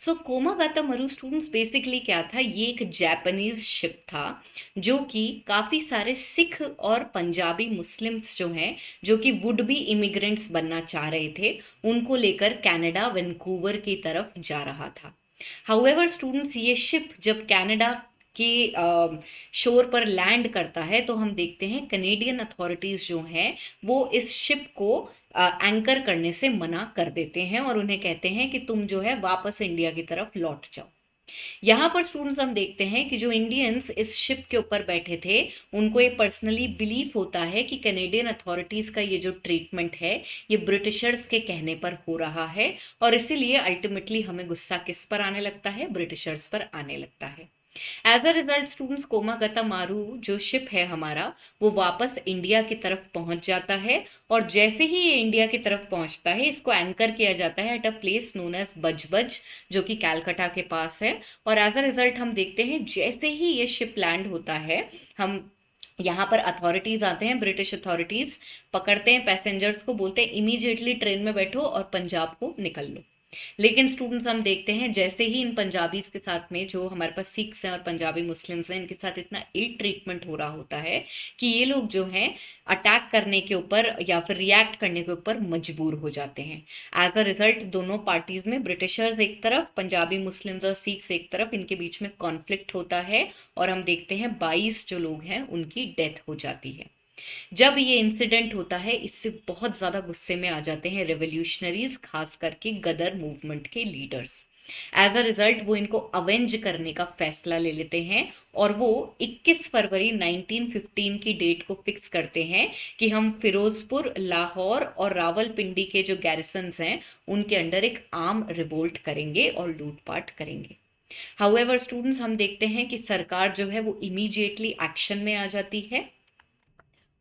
सो कोमागाता मरु स्टूडेंट्स बेसिकली क्या था, ये एक जापानीज शिप था जो कि काफी सारे सिख और पंजाबी मुस्लिम्स जो हैं, जो कि वुड बी इमिग्रेंट्स बनना चाह रहे थे, उनको लेकर कनाडा वैंकूवर की तरफ जा रहा था। हाउएवर स्टूडेंट्स, ये शिप जब कनाडा के शोर पर लैंड करता है तो हम देखते हैं कनेडियन अथॉरिटीज जो हैं वो इस शिप को एंकर करने से मना कर देते हैं और उन्हें कहते हैं कि तुम जो है वापस इंडिया की तरफ लौट जाओ। यहाँ पर स्टूडेंट्स हम देखते हैं कि जो इंडियंस इस शिप के ऊपर बैठे थे उनको ये पर्सनली बिलीव होता है कि कैनेडियन अथॉरिटीज का ये जो ट्रीटमेंट है ये ब्रिटिशर्स के कहने पर हो रहा है, और इसीलिए अल्टीमेटली हमें गुस्सा किस पर आने लगता है, ब्रिटिशर्स पर आने लगता है। एज अ रिजल्ट स्टूडेंट्स, कोमागता मारू जो शिप है हमारा वो वापस इंडिया की तरफ पहुंच जाता है, और जैसे ही ये इंडिया की तरफ पहुंचता है इसको एंकर किया जाता है at a place known as Budge Budge, जो कि कैलकाटा के पास है। और एज अ रिजल्ट हम देखते हैं जैसे ही ये शिप लैंड होता है, हम यहाँ पर अथॉरिटीज आते हैं, ब्रिटिश अथॉरिटीज पकड़ते हैं पैसेंजर्स को, बोलते हैं इमीडिएटली ट्रेन में बैठो और पंजाब को निकल लो। लेकिन स्टूडेंट्स हम देखते हैं जैसे ही इन पंजाबीज के साथ में, जो हमारे पास सिख्स हैं और पंजाबी मुस्लिम्स हैं, इनके साथ इतना इल ट्रीटमेंट हो रहा होता है कि ये लोग जो हैं अटैक करने के ऊपर या फिर रिएक्ट करने के ऊपर मजबूर हो जाते हैं। एज अ रिजल्ट दोनों पार्टीज में, ब्रिटिशर्स एक तरफ, पंजाबी मुस्लिम्स और सिख्स एक तरफ, इनके बीच में कॉन्फ्लिक्ट होता है और हम देखते हैं 22 जो लोग हैं उनकी डेथ हो जाती है। जब ये इंसिडेंट होता है इससे बहुत ज्यादा गुस्से में आ जाते हैं रेवोल्यूशनरीज, खास करके गदर मूवमेंट के लीडर्स। एज अ रिजल्ट वो इनको अवेंज करने का फैसला ले लेते हैं और वो 21 फरवरी 1915 की डेट को फिक्स करते हैं कि हम फिरोजपुर, लाहौर और रावलपिंडी के जो गैरिसन्स हैं उनके अंडर एक आर्म रिवोल्ट करेंगे और लूटपाट करेंगे। हाउएवर स्टूडेंट्स, हम देखते हैं कि सरकार जो है वो इमीडिएटली एक्शन में आ जाती है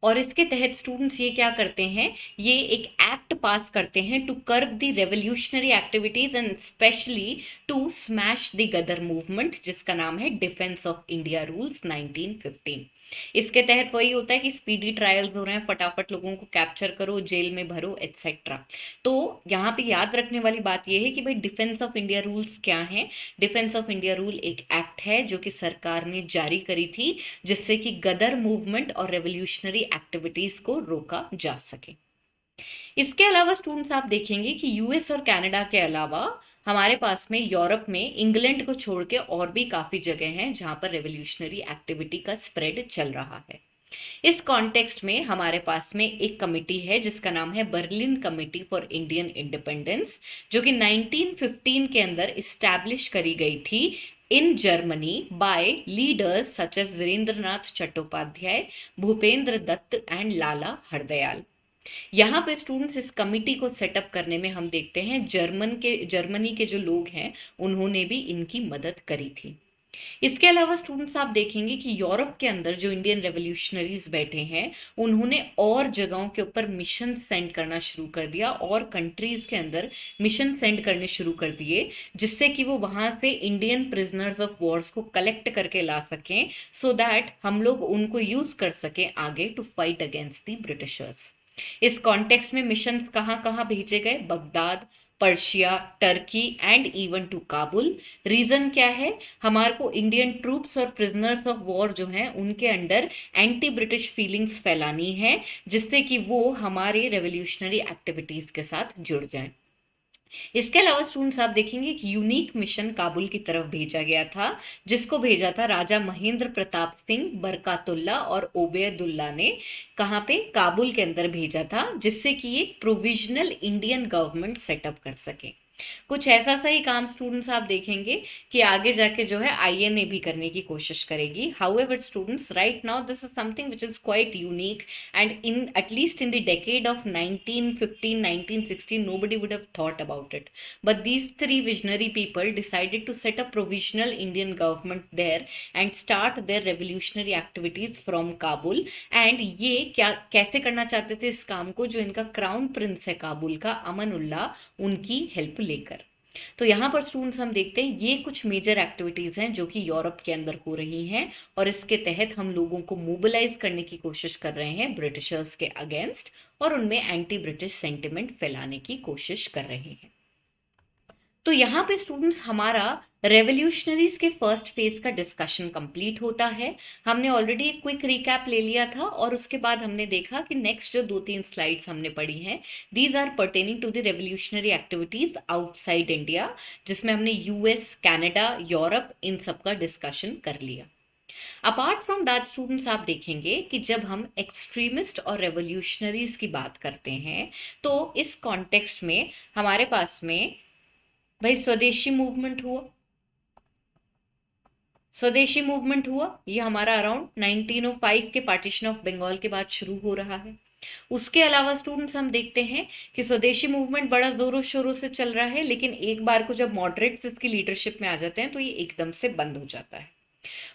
और इसके तहत स्टूडेंट्स ये क्या करते हैं, ये एक एक्ट पास करते हैं to curb the revolutionary activities and specially to smash the Ghadar movement, जिसका नाम है डिफेंस ऑफ इंडिया रूल्स 1915। इसके तहत वही होता है कि स्पीडी ट्रायल्स हो रहे हैं, फटाफट लोगों को कैप्चर करो, जेल में भरो, एटसेट्रा। तो यहाँ पे याद रखने वाली बात यह है कि भाई डिफेंस ऑफ इंडिया रूल्स क्या है। डिफेंस ऑफ इंडिया रूल एक एक्ट है जो कि सरकार ने जारी करी थी, जिससे कि गदर मूवमेंट और रेवोल्यूशनरी एक्टिविटीज को रोका जा सके। इसके अलावा स्टूडेंट्स आप देखेंगे कि यूएस और कनाडा के अलावा हमारे पास में यूरोप में इंग्लैंड को छोड़ के और भी काफी जगह हैं जहां पर रेवोल्यूशनरी एक्टिविटी का स्प्रेड चल रहा है। इस कॉन्टेक्स्ट में हमारे पास में एक कमिटी है जिसका नाम है Berlin committee for Indian independence, जो कि 1915 के अंदर इस्टेब्लिश करी गई थी in Germany by leaders such as Virendranath Chattopadhyay, Bhupendra Dutt and Lala Hardayal. यहाँ पे स्टूडेंट्स इस कमिटी को सेटअप करने में हम देखते हैं जर्मनी के जो लोग हैं उन्होंने भी इनकी मदद करी थी। इसके अलावा स्टूडेंट्स आप देखेंगे कि यूरोप के अंदर जो इंडियन रेवोल्यूशनरीज बैठे हैं उन्होंने और जगहों के ऊपर मिशन सेंड करना शुरू कर दिया और कंट्रीज के अंदर मिशन सेंड करने शुरू कर दिए, जिससे कि वो वहां से इंडियन प्रिजनर्स ऑफ वॉर्स को कलेक्ट करके ला सकें, सो दैट हम लोग उनको यूज कर सकें आगे to fight against the Britishers. इस कॉन्टेक्स्ट में मिशंस कहाँ कहाँ भेजे गए, Baghdad, Persia, Turkey and even to Kabul. Reason क्या है, हमारे को इंडियन ट्रूप्स और प्रिजनर्स ऑफ वॉर जो हैं उनके अंडर एंटी ब्रिटिश फीलिंग्स फैलानी है, जिससे कि वो हमारे रेवोल्यूशनरी एक्टिविटीज के साथ जुड़ जाएं। इसके अलावा स्टूडेंट्स आप देखेंगे कि यूनिक मिशन काबुल की तरफ भेजा गया था, जिसको भेजा था राजा महेंद्र प्रताप सिंह, बरकातुल्ला और ओबेयदुल्ला ने। कहाँ पे, काबुल के अंदर भेजा था, जिससे कि एक प्रोविजनल इंडियन गवर्नमेंट सेटअप कर सके। कुछ ऐसा सही काम स्टूडेंट्स आप देखेंगे कि आगे जाके जो है आईएनए भी करने की कोशिश करेगी। However students, right now this is something which is quite unique, and in at least in the decade of 1915 1916 nobody would have thought about it, but these three visionary people decided to set up provisional Indian government there and start their revolutionary activities from Kabul। And ये क्या कैसे करना चाहते थे इस काम को, जो इनका क्राउन प्रिंस है काबुल का, अमनुल्ला, उनकी हेल्प लेकर। तो यहाँ पर स्टूडेंट्स हम देखते हैं ये कुछ मेजर एक्टिविटीज हैं जो कि यूरोप के अंदर हो रही हैं, और इसके तहत हम लोगों को मोबिलाइज करने की कोशिश कर रहे हैं ब्रिटिशर्स के अगेंस्ट, और उनमें एंटी ब्रिटिश सेंटिमेंट फैलाने की कोशिश कर रहे हैं। तो यहाँ पे स्टूडेंट्स हमारा रेवोल्यूशनरीज के फर्स्ट फेज का डिस्कशन कंप्लीट होता है। हमने ऑलरेडी एक क्विक रिकैप ले लिया था, और उसके बाद हमने देखा कि नेक्स्ट जो 2-3 स्लाइड्स हमने पढ़ी हैं, these are pertaining to the revolutionary activities outside India, जिसमें हमने यूएस, कनाडा, यूरोप, इन सब का डिस्कशन कर लिया। अपार्ट फ्रॉम दैट स्टूडेंट्स आप देखेंगे कि जब हम एक्सट्रीमिस्ट और रेवोल्यूशनरीज की बात करते हैं, तो इस कॉन्टेक्स्ट में हमारे पास में भाई स्वदेशी मूवमेंट हुआ। स्वदेशी मूवमेंट हुआ, ये हमारा अराउंड 1905 के पार्टीशन ऑफ बंगाल के बाद शुरू हो रहा है। उसके अलावा स्टूडेंट्स हम देखते हैं कि स्वदेशी मूवमेंट बड़ा जोरों शोरों से चल रहा है, लेकिन एक बार को जब मॉडरेट्स इसकी लीडरशिप में आ जाते हैं तो ये एकदम से बंद हो जाता है।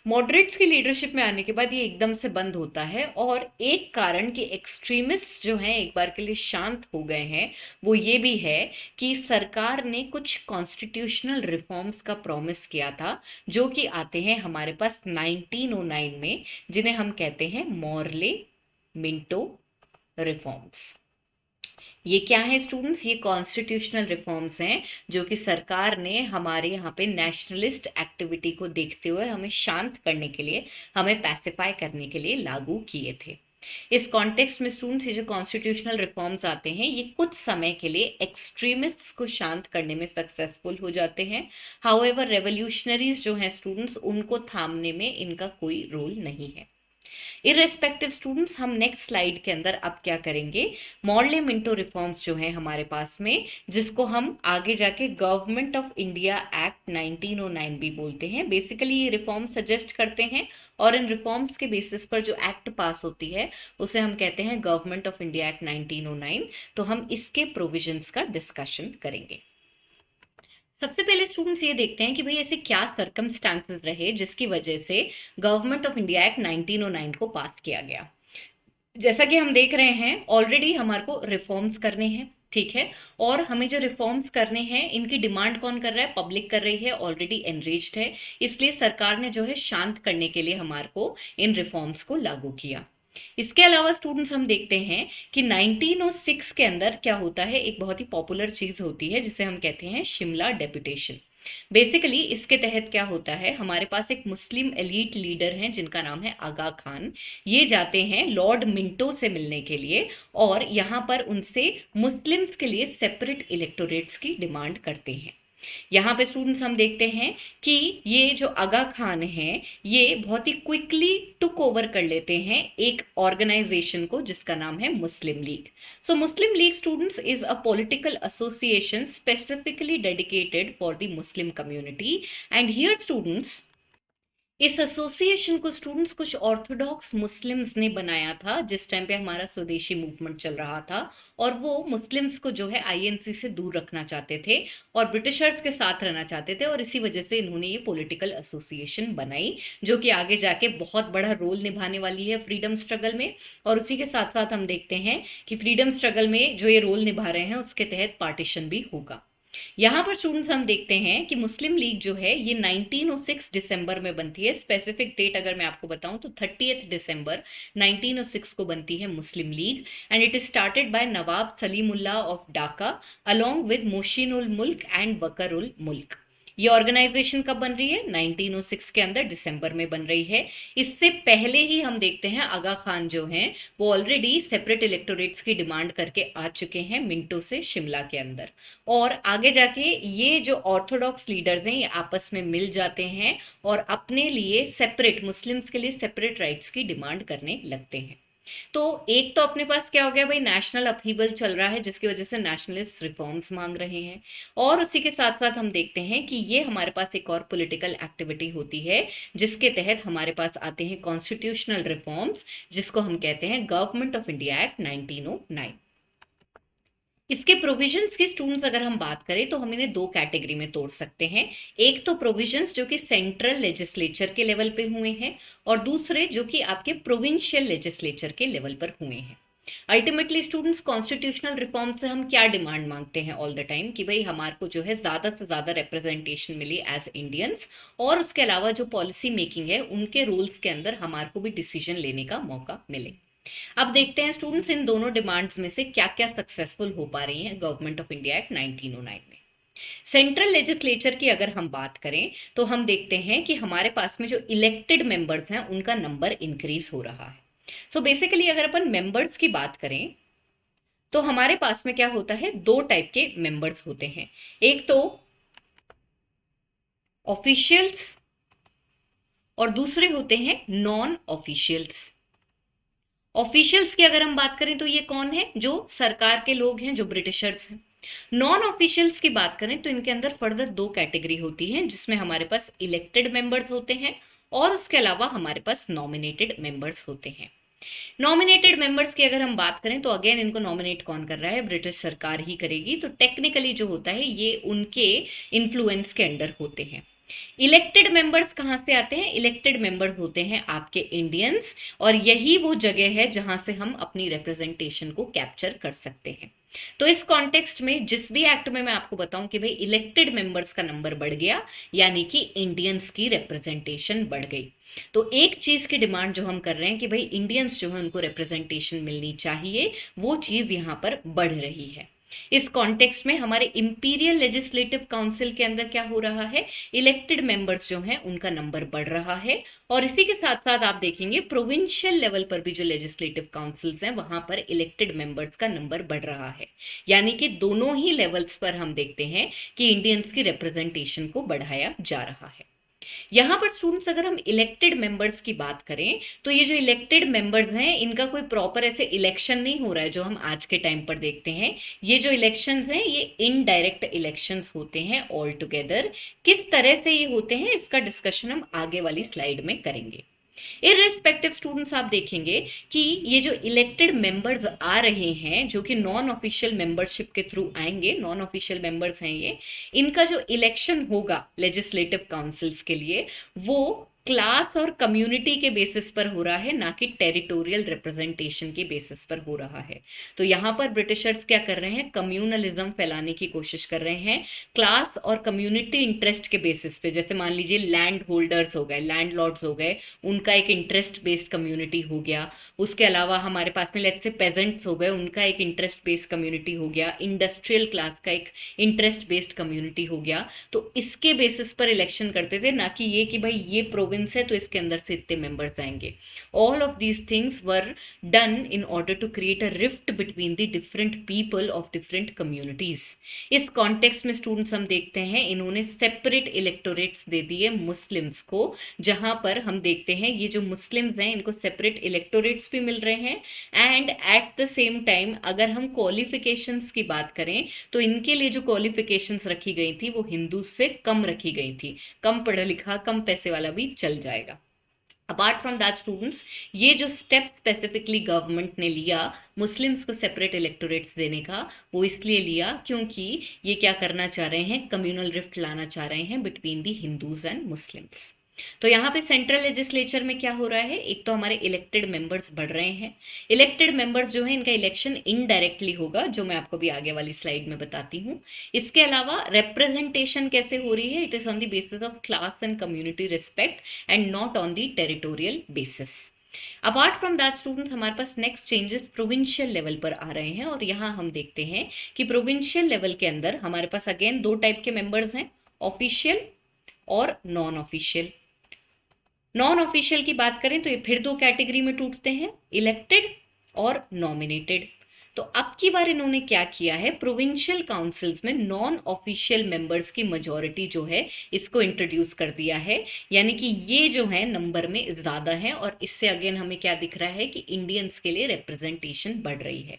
मॉडरेट्स की लीडरशिप में आने के बाद ये एकदम से बंद होता है, और एक कारण कि एक्सट्रीमिस्ट जो हैं एक बार के लिए शांत हो गए हैं, वो ये भी है कि सरकार ने कुछ कॉन्स्टिट्यूशनल रिफॉर्म्स का प्रॉमिस किया था, जो कि आते हैं हमारे पास 1909 में, जिन्हें हम कहते हैं मॉर्ले मिंटो रिफॉर्म्स। ये क्या है स्टूडेंट्स? ये कॉन्स्टिट्यूशनल रिफॉर्म्स हैं जो कि सरकार ने हमारे यहाँ पे नेशनलिस्ट एक्टिविटी को देखते हुए हमें शांत करने के लिए, हमें पैसिफाई करने के लिए लागू किए थे। इस कॉन्टेक्स्ट में स्टूडेंट्स ये जो कॉन्स्टिट्यूशनल रिफॉर्म्स आते हैं, ये कुछ समय के लिए एक्सट्रीमिस्ट्स को शांत करने में सक्सेसफुल हो जाते हैं। हाउएवर रेवोल्यूशनरीज जो हैं स्टूडेंट्स, उनको थामने में इनका कोई रोल नहीं है। इररेस्पेक्टिव स्टूडेंट्स, हम नेक्स्ट स्लाइड के अंदर अब क्या करेंगे, मॉर्ले मिंटो रिफॉर्म्स जो है हमारे पास में, जिसको हम आगे जाके गवर्नमेंट ऑफ इंडिया एक्ट 1909 भी बोलते हैं। बेसिकली ये रिफॉर्म सजेस्ट करते हैं, और इन रिफॉर्म्स के बेसिस पर जो एक्ट पास होती है उसे हम कहते हैं गवर्नमेंट ऑफ इंडिया एक्ट 1909। तो हम इसके प्रोविजंस का डिस्कशन करेंगे। सबसे पहले स्टूडेंट्स ये देखते हैं कि भाई ऐसे क्या सर्कमस्टांसेस रहे जिसकी वजह से गवर्नमेंट ऑफ इंडिया एक्ट 1909 को पास किया गया। जैसा कि हम देख रहे हैं ऑलरेडी हमारे को रिफॉर्म्स करने हैं, ठीक है, और हमें जो रिफॉर्म्स करने हैं इनकी डिमांड कौन कर रहा है? पब्लिक कर रही है, ऑलरेडी एनरेज्ड है, इसलिए सरकार ने जो है शांत करने के लिए हमारे को इन रिफॉर्म्स को लागू किया। इसके अलावा स्टूडेंट्स हम देखते हैं कि 1906 के अंदर क्या होता है, एक बहुत ही पॉपुलर चीज होती है जिसे हम कहते हैं शिमला डेपुटेशन। बेसिकली इसके तहत क्या होता है, हमारे पास एक मुस्लिम एलीट लीडर हैं जिनका नाम है आगा खान। ये जाते हैं लॉर्ड मिंटो से मिलने के लिए, और यहाँ पर उनसे मुस्लिम्स के लिए सेपरेट इलेक्टोरेट्स की डिमांड करते हैं। यहाँ पे स्टूडेंट्स हम देखते हैं कि ये जो आगा खान हैं, ये बहुत ही क्विकली टुक ओवर कर लेते हैं एक ऑर्गेनाइजेशन को जिसका नाम है Muslim League. So Muslim League students is a political association specifically dedicated for the Muslim community. And here students, इस एसोसिएशन को स्टूडेंट्स कुछ ऑर्थोडॉक्स मुस्लिम्स ने बनाया था जिस टाइम पे हमारा स्वदेशी मूवमेंट चल रहा था, और वो मुस्लिम्स को जो है आईएनसी से दूर रखना चाहते थे और ब्रिटिशर्स के साथ रहना चाहते थे, और इसी वजह से इन्होंने ये पॉलिटिकल एसोसिएशन बनाई जो कि आगे जाके बहुत बड़ा रोल निभाने वाली है फ्रीडम स्ट्रगल में। और उसी के साथ साथ हम देखते हैं कि फ्रीडम स्ट्रगल में जो ये रोल निभा रहे हैं उसके तहत पार्टीशन भी होगा। यहाँ पर स्टूडेंट्स हम देखते हैं कि मुस्लिम लीग जो है ये 1906 दिसंबर में बनती है। स्पेसिफिक डेट अगर मैं आपको बताऊं तो 30 दिसंबर 1906 को बनती है Muslim League, and it is started by Nawab Salimullah of Dhaka along with Mohsin ul Mulk and बकर उल मुल्क। ये ऑर्गेनाइजेशन कब बन रही है? 1906 के अंदर दिसंबर में बन रही है। इससे पहले ही हम देखते हैं आगा खान जो हैं वो ऑलरेडी सेपरेट इलेक्टोरेट्स की डिमांड करके आ चुके हैं मिंटो से शिमला के अंदर, और आगे जाके ये जो ऑर्थोडॉक्स लीडर्स हैं ये आपस में मिल जाते हैं और अपने लिए सेपरेट, मुस्लिम्स के लिए सेपरेट राइट्स की डिमांड करने लगते हैं। तो एक तो अपने पास क्या हो गया भाई, नेशनल अपहीवल चल रहा है जिसकी वजह से नेशनलिस्ट रिफॉर्म्स मांग रहे हैं, और उसी के साथ साथ हम देखते हैं कि ये हमारे पास एक और पॉलिटिकल एक्टिविटी होती है जिसके तहत हमारे पास आते हैं कॉन्स्टिट्यूशनल रिफॉर्म्स, जिसको हम कहते हैं गवर्नमेंट ऑफ इंडिया एक्ट 1909। इसके प्रोविजंस की स्टूडेंट्स अगर हम बात करें तो हम इन्हें दो कैटेगरी में तोड़ सकते हैं। एक तो प्रोविजंस जो कि सेंट्रल लेजिस्लेचर के लेवल पे हुए हैं, और दूसरे जो कि आपके प्रोविंशियल लेजिस्लेचर के लेवल पर हुए हैं। अल्टीमेटली स्टूडेंट्स, कॉन्स्टिट्यूशनल रिफॉर्म से हम क्या डिमांड मांगते हैं ऑल द टाइम, कि भाई हमारे को जो है ज्यादा से ज्यादा रिप्रेजेंटेशन मिले एज इंडियंस, और उसके अलावा जो पॉलिसी मेकिंग है उनके रूल्स के अंदर हमारे को भी डिसीजन लेने का मौका मिले। अब देखते हैं स्टूडेंट्स, इन दोनों डिमांड्स में से क्या क्या सक्सेसफुल हो पा रही हैं गवर्नमेंट ऑफ इंडिया एक्ट 1909 में। सेंट्रल लेजिस्लेचर की अगर हम बात करें तो हम देखते हैं कि हमारे पास में जो इलेक्टेड मेंबर्स हैं उनका नंबर इंक्रीज हो रहा है। सो बेसिकली अगर अपन मेंबर्स की बात करें तो हमारे पास में क्या होता है, दो टाइप के मेंबर्स होते हैं। एक तो ऑफिशियल्स और दूसरे होते हैं नॉन ऑफिशियल्स। ऑफिशियल्स की अगर हम बात करें तो ये कौन है, जो सरकार के लोग हैं, जो ब्रिटिशर्स हैं। नॉन ऑफिशियल्स की बात करें तो इनके अंदर फर्दर दो कैटेगरी होती है, जिसमें हमारे पास इलेक्टेड मेंबर्स होते हैं और उसके अलावा हमारे पास नॉमिनेटेड मेंबर्स होते हैं। नॉमिनेटेड मेंबर्स की अगर हम बात करें तो अगेन इनको नॉमिनेट कौन कर रहा है, ब्रिटिश सरकार ही करेगी, तो टेक्निकली जो होता है ये उनके इन्फ्लुएंस के अंडर होते हैं। इलेक्टेड मेंबर्स कहां से आते हैं, इलेक्टेड मेंबर्स होते हैं आपके इंडियंस, और यही वो जगह है जहां से हम अपनी रिप्रेजेंटेशन को कैप्चर कर सकते हैं। तो इस कॉन्टेक्स्ट में जिस भी एक्ट में मैं आपको बताऊं कि भाई इलेक्टेड मेंबर्स का नंबर बढ़ गया, यानी कि इंडियंस की रिप्रेजेंटेशन बढ़ गई, तो एक चीज की डिमांड जो हम कर रहे हैं कि भाई इंडियंस जो है उनको रिप्रेजेंटेशन मिलनी चाहिए, वो चीज यहां पर बढ़ रही है। इस कॉन्टेक्स्ट में हमारे इंपीरियल लेजिस्लेटिव काउंसिल के अंदर क्या हो रहा है, इलेक्टेड मेंबर्स जो हैं उनका नंबर बढ़ रहा है, और इसी के साथ साथ आप देखेंगे प्रोविंशियल लेवल पर भी जो लेजिस्लेटिव काउंसिल्स हैं वहां पर इलेक्टेड मेंबर्स का नंबर बढ़ रहा है। यानी कि दोनों ही लेवल्स पर हम देखते हैं कि इंडियंस की रिप्रेजेंटेशन को बढ़ाया जा रहा है। यहां पर स्टूडेंट्स अगर हम इलेक्टेड मेंबर्स की बात करें तो ये जो इलेक्टेड मेंबर्स हैं इनका कोई प्रॉपर ऐसे इलेक्शन नहीं हो रहा है जो हम आज के टाइम पर देखते हैं। ये जो इलेक्शंस हैं ये इनडायरेक्ट इलेक्शंस होते हैं ऑल टुगेदर। किस तरह से ये होते हैं इसका डिस्कशन हम आगे वाली स्लाइड में करेंगे। इररिस्पेक्टिव स्टूडेंट्स, आप देखेंगे कि ये जो इलेक्टेड मेंबर्स आ रहे हैं जो कि नॉन ऑफिशियल मेंबरशिप के थ्रू आएंगे, नॉन ऑफिशियल मेंबर्स हैं ये, इनका जो इलेक्शन होगा लेजिस्लेटिव काउंसिल्स के लिए वो क्लास और कम्युनिटी के बेसिस पर हो रहा है, ना कि टेरिटोरियल रिप्रेजेंटेशन के बेसिस पर हो रहा है। तो यहां पर ब्रिटिशर्स क्या कर रहे हैं, कम्युनलिज्म फैलाने की कोशिश कर रहे हैं क्लास और कम्युनिटी इंटरेस्ट के बेसिस पे। जैसे मान लीजिए लैंड होल्डर्स हो गए, लैंड लॉर्ड्स हो गए, उनका एक इंटरेस्ट बेस्ड कम्युनिटी हो गया। उसके अलावा हमारे पास में लेट्स से पेजेंट्स हो गए, उनका एक इंटरेस्ट बेस्ड कम्युनिटी हो गया। इंडस्ट्रियल क्लास का एक इंटरेस्ट बेस्ड कम्युनिटी हो गया। तो इसके बेसिस पर इलेक्शन करते थे, ना कि ये कि भाई ये प्रोविंस है तो इसके अंदर से इतने मेंबर्स आएंगे। All of these things were done in order to create a rift between the different people of different communities. इस कॉन्टेक्स्ट में स्टूडेंट्स हम देखते हैं इन्होंने सेपरेट इलेक्टोरेट्स दे दिए मुस्लिम्स को, जहां पर हम देखते हैं ये जो मुस्लिम्स हैं इनको सेपरेट इलेक्टोरेट्स भी मिल रहे हैं, and at the same time अगर हम क्वालिफिकेशंस की बात करें तो इनके लिए जो क्वालिफिकेशंस रखी गई थी वो हिंदू से कम रखी गई थी। कम पढ़ा लिखा कम पैसे वाला भी चल जाएगा। अपार्ट फ्रॉम दैट स्टूडेंट्स, ये जो स्टेप स्पेसिफिकली गवर्नमेंट ने लिया मुस्लिम्स को सेपरेट इलेक्टोरेट्स देने का, वो इसलिए लिया क्योंकि ये क्या करना चाह रहे हैं, कम्युनल रिफ्ट लाना चाह रहे हैं between the Hindus and Muslims. तो यहाँ पे सेंट्रल लेजिस्लेचर में क्या हो रहा है, एक तो हमारे इलेक्टेड मेंबर्स बढ़ रहे हैं। इलेक्टेड मेंबर्स जो है इनका इलेक्शन इनडायरेक्टली होगा, जो मैं आपको भी आगे वाली स्लाइड में बताती हूँ। इसके अलावा रिप्रेजेंटेशन कैसे हो रही है, it is on the basis of class and community respect and not on the territorial basis. Apart from that students, हमारे पास नेक्स्ट चेंजेस प्रोविंशियल लेवल पर आ रहे हैं, और यहाँ हम देखते हैं कि प्रोविंशियल लेवल के अंदर हमारे पास अगेन दो टाइप के मेंबर्स हैं, ऑफिशियल और नॉन ऑफिशियल। नॉन ऑफिशियल की बात करें तो ये फिर दो कैटेगरी में टूटते हैं, इलेक्टेड और नॉमिनेटेड। तो अब की बार इन्होंने क्या किया है, प्रोविंशियल काउंसिल्स में नॉन ऑफिशियल मेंबर्स की मेजोरिटी जो है इसको इंट्रोड्यूस कर दिया है, यानी कि ये जो है नंबर में ज्यादा है, और इससे अगेन हमें क्या दिख रहा है कि इंडियंस के लिए रिप्रेजेंटेशन बढ़ रही है।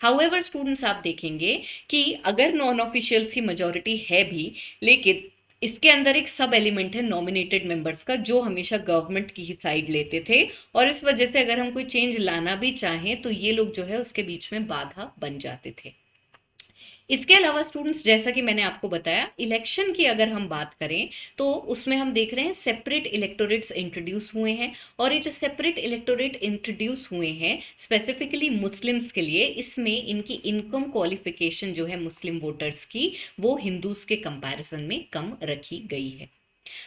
हाउएवर स्टूडेंट्स, आप देखेंगे कि अगर नॉन ऑफिशियल्स की मेजोरिटी है भी, लेकिन इसके अंदर एक सब एलिमेंट है नॉमिनेटेड मेंबर्स का, जो हमेशा गवर्नमेंट की ही साइड लेते थे, और इस वजह से अगर हम कोई चेंज लाना भी चाहें तो ये लोग जो है उसके बीच में बाधा बन जाते थे। इसके अलावा स्टूडेंट्स, जैसा कि मैंने आपको बताया, इलेक्शन की अगर हम बात करें तो उसमें हम देख रहे हैं सेपरेट इलेक्टोरेट्स इंट्रोड्यूस हुए हैं, और ये जो सेपरेट इलेक्टोरेट इंट्रोड्यूस हुए हैं स्पेसिफिकली मुस्लिम्स के लिए, इसमें इनकी इनकम क्वालिफिकेशन जो है मुस्लिम वोटर्स की, वो हिंदूज के कंपैरिजन में कम रखी गई है।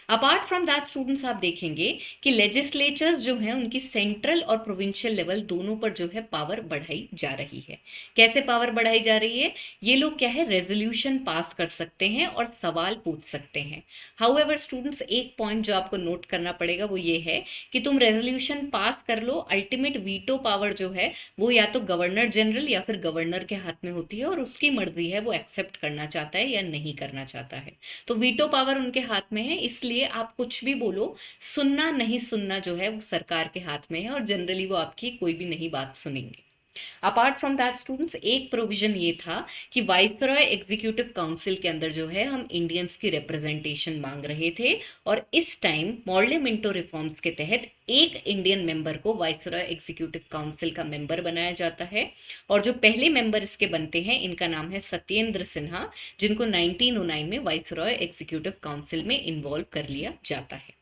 अपार्ट फ्रॉम दैट स्टूडेंट्स, आप देखेंगे कि लेजिस्लेचर्स जो हैं उनकी सेंट्रल और प्रोविंशियल लेवल दोनों पर जो है पावर बढ़ाई जा रही है। कैसे पावर बढ़ाई जा रही है, ये लोग क्या है, रेजोल्यूशन पास कर सकते हैं और सवाल पूछ सकते हैं। हाउएवर स्टूडेंट्स, एक पॉइंट जो आपको नोट करना पड़ेगा वो ये है कि तुम रेजोल्यूशन पास कर लो, अल्टीमेट वीटो पावर जो है वो या तो गवर्नर जनरल या फिर गवर्नर के हाथ में होती है, और उसकी मर्जी है वो एक्सेप्ट करना चाहता है या नहीं करना चाहता है। तो वीटो पावर उनके हाथ में है, इसलिए आप कुछ भी बोलो, सुनना नहीं सुनना जो है वो सरकार के हाथ में है, और जनरली वो आपकी कोई भी नहीं बात सुनेंगे। अपार्ट फ्रॉम दैट स्टूडेंट्स, एक प्रोविजन ये था कि वाइसरॉय एग्जीक्यूटिव काउंसिल के अंदर जो है हम इंडियंस की रिप्रेजेंटेशन मांग रहे थे, और इस टाइम मॉर्ले मिंटो रिफॉर्म्स के तहत एक इंडियन मेंबर को वाइसरॉय एग्जीक्यूटिव काउंसिल का मेंबर बनाया जाता है, और जो पहले मेंबर इसके बनते हैं इनका नाम है सत्येंद्र सिन्हा, जिनको 1909 में वाइसरॉय एग्जीक्यूटिव काउंसिल में इन्वॉल्व कर लिया जाता है।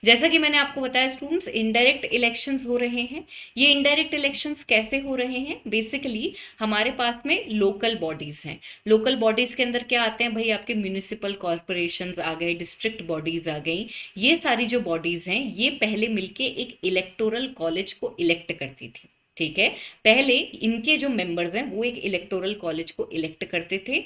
जैसा कि मैंने आपको बताया स्टूडेंट्स, इनडायरेक्ट इलेक्शंस हो रहे हैं। ये इनडायरेक्ट इलेक्शंस कैसे हो रहे हैं, बेसिकली हमारे पास में लोकल बॉडीज हैं। लोकल बॉडीज के अंदर क्या आते हैं भाई, आपके म्यूनिसिपल कॉरपोरेशंस आ गए, डिस्ट्रिक्ट बॉडीज आ गई। ये सारी जो बॉडीज हैं ये पहले मिलके एक इलेक्टोरल कॉलेज को इलेक्ट करती थी। ठीक है, पहले इनके जो मेंबर्स हैं वो एक इलेक्टोरल कॉलेज को इलेक्ट करते थे,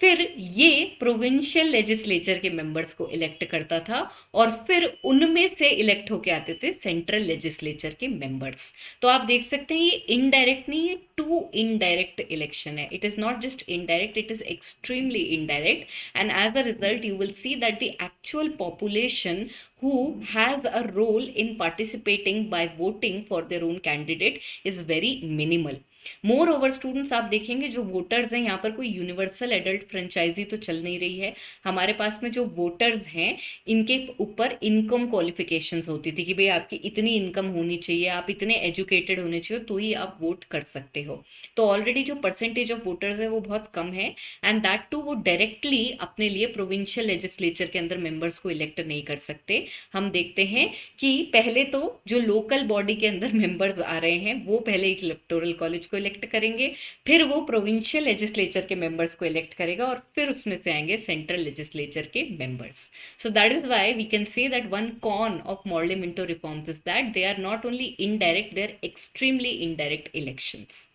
फिर ये प्रोविंशियल लेजिस्लेचर के मेंबर्स को इलेक्ट करता था, और फिर उनमें से इलेक्ट होके आते थे सेंट्रल लेजिस्लेचर के मेंबर्स। तो आप देख सकते हैं ये इनडायरेक्ट नहीं, ये टू इनडायरेक्ट इलेक्शन है। It is not just indirect, it is extremely indirect, and as a result you will see that the actual population who has a role in participating by voting for their own candidate is very minimal. More over students, आप देखेंगे जो voters हैं यहाँ पर कोई universal adult franchise तो चल नहीं रही है। हमारे पास में जो वोटर्स हैं इनके ऊपर इनकम क्वालिफिकेशंस होती थी कि भाई आपकी इतनी इनकम होनी चाहिए, आप इतने एजुकेटेड होने चाहिए, तो ही आप वोट कर सकते हो। तो ऑलरेडी जो परसेंटेज ऑफ वोटर्स है वो बहुत कम है, एंड दैट टू वो डायरेक्टली अपने लिए प्रोविंशियल लेजिस्लेचर के अंदर मेंबर्स को इलेक्ट नहीं कर सकते। हम देखते हैं कि पहले तो जो लोकल बॉडी के अंदर मेंबर्स आ रहे हैं वो पहले एक इलेक्टोरल कॉलेज को इलेक्ट करेंगे, फिर वो प्रोविंशियल लेजिस्लेचर के मेंबर्स को इलेक्ट करेगा, और फिर उसमें से आएंगे सेंट्रल लेजिस्लेचर के members. So that is why we can say that one con of Morley Minto reforms is that they are not only indirect, they are extremely indirect elections.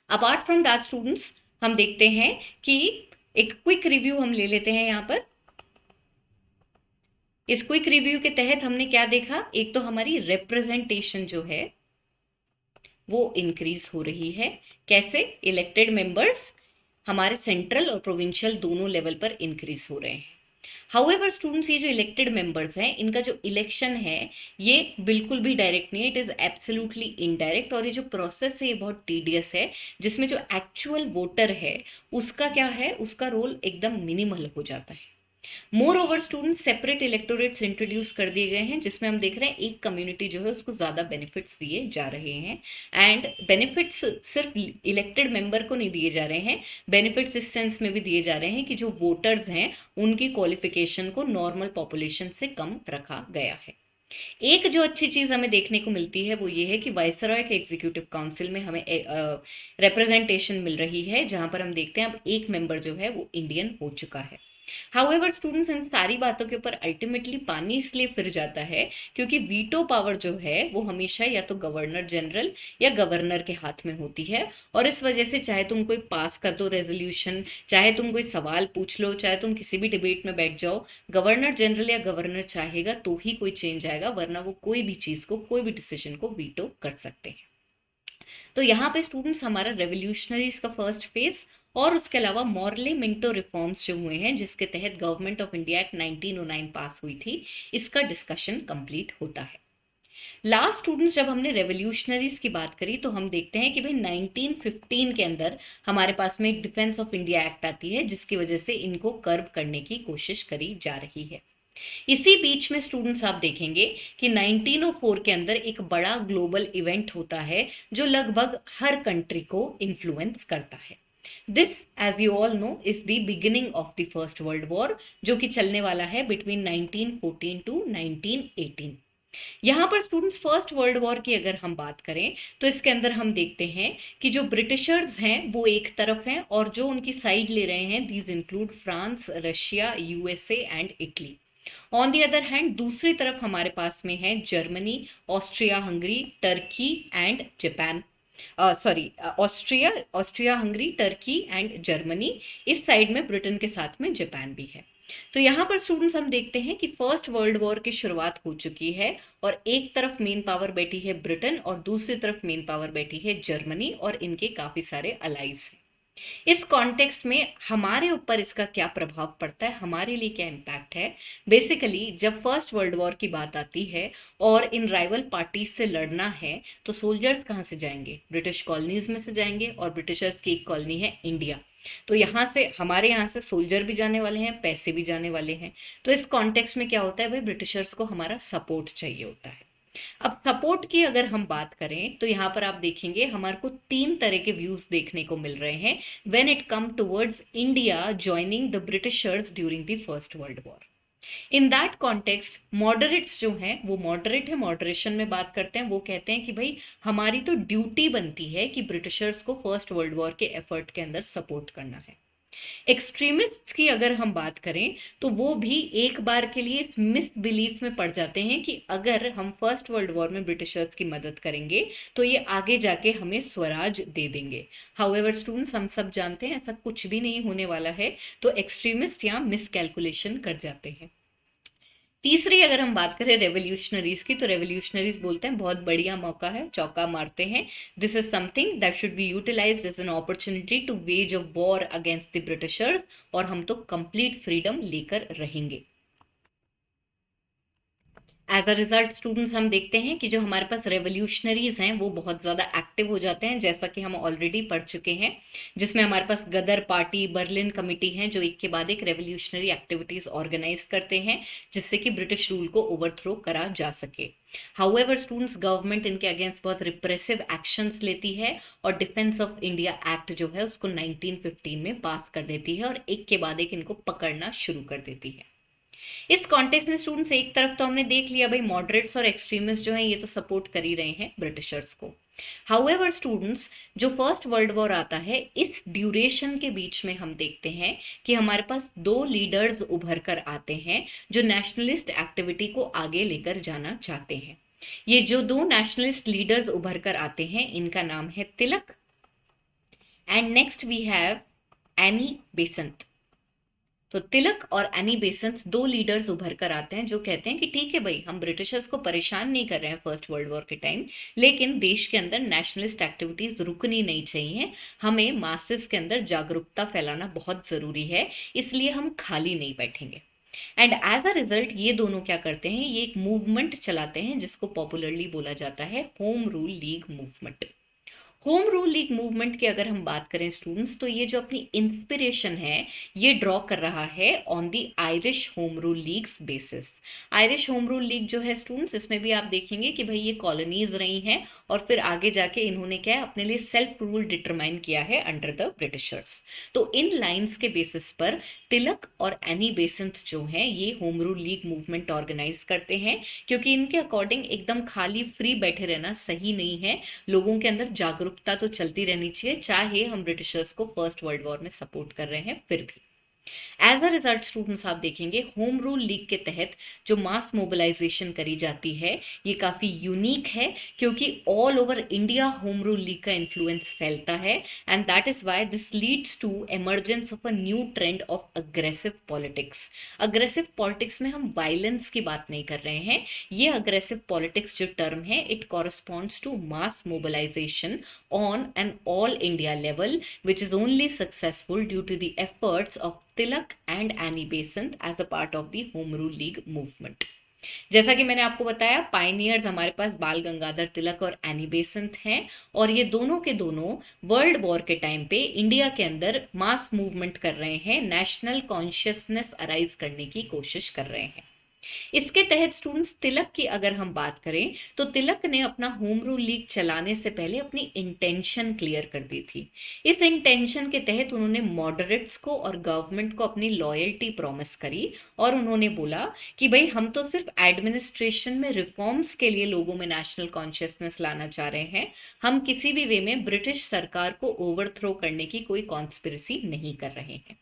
Apart from that students, हम देखते हैं कि एक quick review हम ले लेते हैं यहाँ पर। इस क्विक रिव्यू के तहत हमने क्या देखा, एक तो हमारी रिप्रेजेंटेशन जो है वो इंक्रीज हो रही है। कैसे, इलेक्टेड मेंबर्स हमारे सेंट्रल और प्रोविंशियल दोनों लेवल पर इंक्रीज हो रहे हैं। हाउएवर स्टूडेंट्स, ये जो इलेक्टेड मेंबर्स हैं इनका जो इलेक्शन है ये बिल्कुल भी डायरेक्ट नहीं है, इट इज एब्सोल्युटली इनडायरेक्ट, और ये जो प्रोसेस है ये बहुत टीडियस है, जिसमें जो एक्चुअल वोटर है उसका क्या है, उसका रोल एकदम मिनिमल हो जाता है। More over student, separate electorates introduce कर दिए गए हैं, जिसमें हम देख रहे हैं एक कम्युनिटी जो है उसको ज्यादा बेनिफिट्स दिए जा रहे हैं, एंड बेनिफिट्स सिर्फ इलेक्टेड मेंबर को नहीं दिए जा रहे हैं, बेनिफिट्स इस सेंस में भी दिए जा रहे हैं कि जो वोटर्स हैं उनकी क्वालिफिकेशन को नॉर्मल पॉपुलेशन से कम रखा गया है। एक जो अच्छी चीज हमें देखने को मिलती है वो ये है कि वाइसरॉय के एग्जीक्यूटिव काउंसिल में हमें रिप्रेजेंटेशन मिल रही है, जहां पर हम देखते हैं अब एक मेंबर जो है वो इंडियन हो चुका है। हाउएवर स्टूडेंट्स, इन सारी बातों के ऊपर अल्टीमेटली पानी इसलिए फिर जाता है क्योंकि वीटो पावर जो है वो हमेशा या तो गवर्नर जनरल या गवर्नर के हाथ में होती है, और इस वजह से चाहे तुम कोई पास कर दो रेजोल्यूशन, चाहे तुम कोई सवाल पूछ लो, चाहे तुम किसी भी डिबेट में बैठ जाओ, गवर्नर जनरल या गवर्नर चाहेगा तो ही कोई चेंज आएगा, वरना वो कोई भी चीज को, कोई भी डिसीजन को वीटो कर सकते हैं। तो यहाँ पे स्टूडेंट्स हमारा रेवोल्यूशनरीज का फर्स्ट फेज और उसके अलावा मॉर्ले मिंटो रिफॉर्म्स जो हुए हैं जिसके तहत गवर्नमेंट ऑफ इंडिया एक्ट 1909 पास हुई थी, इसका डिस्कशन कंप्लीट होता है। लास्ट स्टूडेंट्स जब हमने रेवोल्यूशनरीज की बात करी तो हम देखते हैं कि भाई 1915 के अंदर हमारे पास में एक डिफेंस ऑफ इंडिया एक्ट आती है जिसकी वजह से इनको कर्व करने की कोशिश करी जा रही है। इसी बीच में स्टूडेंट्स आप देखेंगे कि 1904 के अंदर एक बड़ा ग्लोबल इवेंट होता है जो लगभग हर कंट्री को इन्फ्लुएंस करता है। This as you all know is the beginning of the First World War, जो कि चलने वाला है बिटवीन 1914 टू 1918। यहाँ पर स्टूडेंट्स फर्स्ट वर्ल्ड वॉर की अगर हम बात करें तो इसके अंदर हम देखते हैं कि जो ब्रिटिशर्स हैं वो एक तरफ हैं और जो उनकी साइड ले रहे हैं these include France, Russia, USA and Italy. On the other hand दूसरी तरफ हमारे पास में है Germany, Austria Hungary, Turkey and Japan. Sorry, Austria Hungary, Turkey and Germany. इस साइड में ब्रिटेन के साथ में जापान भी है। तो यहाँ पर स्टूडेंट्स हम देखते हैं कि फर्स्ट वर्ल्ड वॉर की शुरुआत हो चुकी है और एक तरफ मेन पावर बैठी है ब्रिटेन और दूसरी तरफ मेन पावर बैठी है जर्मनी और इनके काफी सारे अलाइज हैं। इस कॉन्टेक्स्ट में हमारे ऊपर इसका क्या प्रभाव पड़ता है, हमारे लिए क्या इम्पैक्ट है। बेसिकली जब फर्स्ट वर्ल्ड वॉर की बात आती है और इन राइवल पार्टीज से लड़ना है तो सोल्जर्स कहाँ से जाएंगे, ब्रिटिश कॉलोनीज में से जाएंगे और ब्रिटिशर्स की एक कॉलोनी है इंडिया। तो यहाँ से हमारे यहाँ से सोल्जर भी जाने वाले हैं, पैसे भी जाने वाले हैं। तो इस कॉन्टेक्स्ट में क्या होता है भाई, ब्रिटिशर्स को हमारा सपोर्ट चाहिए होता है। अब सपोर्ट की अगर हम बात करें तो यहाँ पर आप देखेंगे हमारे को तीन तरह के व्यूज देखने को मिल रहे हैं when it come towards India joining the Britishers during the First World war. In that context moderates जो हैं वो मॉडरेट है, मॉडरेशन में बात करते हैं, वो कहते हैं कि भाई हमारी तो ड्यूटी बनती है कि ब्रिटिशर्स को फर्स्ट वर्ल्ड वॉर के एफर्ट के अंदर सपोर्ट करना है। एक्सट्रीमिस्ट्स की अगर हम बात करें तो वो भी एक बार के लिए इस मिस बिलीफ में पड़ जाते हैं कि अगर हम फर्स्ट वर्ल्ड वॉर में ब्रिटिशर्स की मदद करेंगे तो ये आगे जाके हमें स्वराज दे देंगे। हाउएवर स्टूडेंट्स हम सब जानते हैं ऐसा कुछ भी नहीं होने वाला है, तो एक्सट्रीमिस्ट यहाँ मिस कैलकुलेशन कर जाते हैं। तीसरी अगर हम बात करें रेवोल्यूशनरीज की तो रेवोल्यूशनरीज बोलते हैं बहुत बढ़िया मौका है, चौका मारते हैं, this is something that should be utilised as an opportunity to wage a war against the Britishers और हम तो कंप्लीट फ्रीडम लेकर रहेंगे। एज अ रिजल्ट स्टूडेंट्स हम देखते हैं कि जो हमारे पास रेवोल्यूशनरीज हैं वो बहुत ज़्यादा एक्टिव हो जाते हैं, जैसा कि हम ऑलरेडी पढ़ चुके हैं, जिसमें हमारे पास गदर पार्टी, बर्लिन कमिटी हैं जो एक के बाद एक रेवोल्यूशनरी एक्टिविटीज ऑर्गेनाइज करते हैं जिससे कि ब्रिटिश रूल को ओवरथ्रो करा जा सके। हाउएवर स्टूडेंट्स गवर्नमेंट इनके अगेंस्ट बहुत रिप्रेसिव एक्शंस लेती है और डिफेंस ऑफ इंडिया एक्ट जो है उसको 1915 में पास कर देती है और एक के बाद एक इनको पकड़ना शुरू कर देती है। इस कॉन्टेक्स्ट में स्टूडेंट्स एक तरफ तो हमने देख लिया भाई मॉडरेट्स और एक्सट्रीमिस्ट जो हैं ये तो सपोर्ट कर ही रहे हैं ब्रिटिशर्स को। हाउएवर स्टूडेंट्स जो फर्स्ट वर्ल्ड वॉर आता है इस ड्यूरेशन के बीच में हम देखते हैं कि हमारे पास दो लीडर्स उभर कर आते हैं जो नेशनलिस्ट एक्टिविटी को आगे लेकर जाना चाहते हैं। ये जो दो नेशनलिस्ट लीडर्स उभर कर आते हैं इनका नाम है Tilak and next we have Annie Besant. तो तिलक और एनी बेसेंट दो लीडर्स उभर कर आते हैं जो कहते हैं कि ठीक है भाई हम ब्रिटिशर्स को परेशान नहीं कर रहे हैं फर्स्ट वर्ल्ड वॉर के टाइम, लेकिन देश के अंदर नेशनलिस्ट एक्टिविटीज रुकनी नहीं चाहिए, हमें मासेस के अंदर जागरूकता फैलाना बहुत जरूरी है, इसलिए हम खाली नहीं बैठेंगे। एंड एज अ रिजल्ट ये दोनों क्या करते हैं, ये एक मूवमेंट चलाते हैं जिसको पॉपुलरली बोला जाता है home Rule League movement. Home Rule League movement की अगर हम बात करें स्टूडेंट्स तो ये जो अपनी इंस्पिरेशन है ये ड्रॉ कर रहा है on the Irish home rule leagues basis. Irish home Rule league जो है स्टूडेंट्स इसमें भी आप देखेंगे कि भाई ये कॉलोनीज रही हैं और फिर आगे जाके इन्होंने क्या है अपने लिए सेल्फ रूल डिटरमाइन किया है अंडर द ब्रिटिशर्स। तो इन लाइंस के बेसिस पर तिलक और एनी बेसेंट जो हैं ये Home Rule League movement organise करते हैं क्योंकि इनके अकॉर्डिंग एकदम खाली फ्री बैठे रहना सही नहीं है, लोगों के अंदर जागरूकता तो चलती रहनी चाहिए चाहे हम ब्रिटिशर्स को फर्स्ट वर्ल्ड वॉर में सपोर्ट कर रहे हैं फिर भी। एज अ रिजल्ट स्टूडेंट्स आप देखेंगे होम रूल लीग के तहत जो मास मोबिलाइजेशन करी जाती है ये काफी यूनिक है, क्योंकि all over India Home Rule League का इन्फ्लुएंस फैलता है। And that is why this leads to emergence of a new trend of aggressive politics. Aggressive politics में हम वायलेंस की बात नहीं कर रहे हैं, ये अग्रेसिव पॉलिटिक्स जो टर्म है it corresponds to mass mobilisation on an all India level, which is only successful due to the efforts of Tilak and Annie Besant as a part of the Home Rule League movement. जैसा कि मैंने आपको बताया Pioneers हमारे पास बाल गंगाधर तिलक और Annie Besant हैं, और ये दोनों के दोनों वर्ल्ड वॉर के टाइम पे इंडिया के अंदर मास मूवमेंट कर रहे हैं, नेशनल कॉन्शियसनेस अराइज करने की कोशिश कर रहे हैं। इसके तहत स्टूडेंट्स तिलक की अगर हम बात करें तो तिलक ने अपना होम रूल लीग चलाने से पहले अपनी इंटेंशन क्लियर कर दी थी। इस इंटेंशन के तहत उन्होंने मॉडरेट्स को और गवर्नमेंट को अपनी लॉयल्टी प्रॉमिस करी, और उन्होंने बोला कि भाई हम तो सिर्फ एडमिनिस्ट्रेशन में रिफॉर्म्स के लिए लोगों में नेशनल कॉन्शियसनेस लाना चाह रहे हैं, हम किसी भी वे में ब्रिटिश सरकार को ओवरथ्रो करने की कोई कॉन्स्पिरेसी नहीं कर रहे हैं।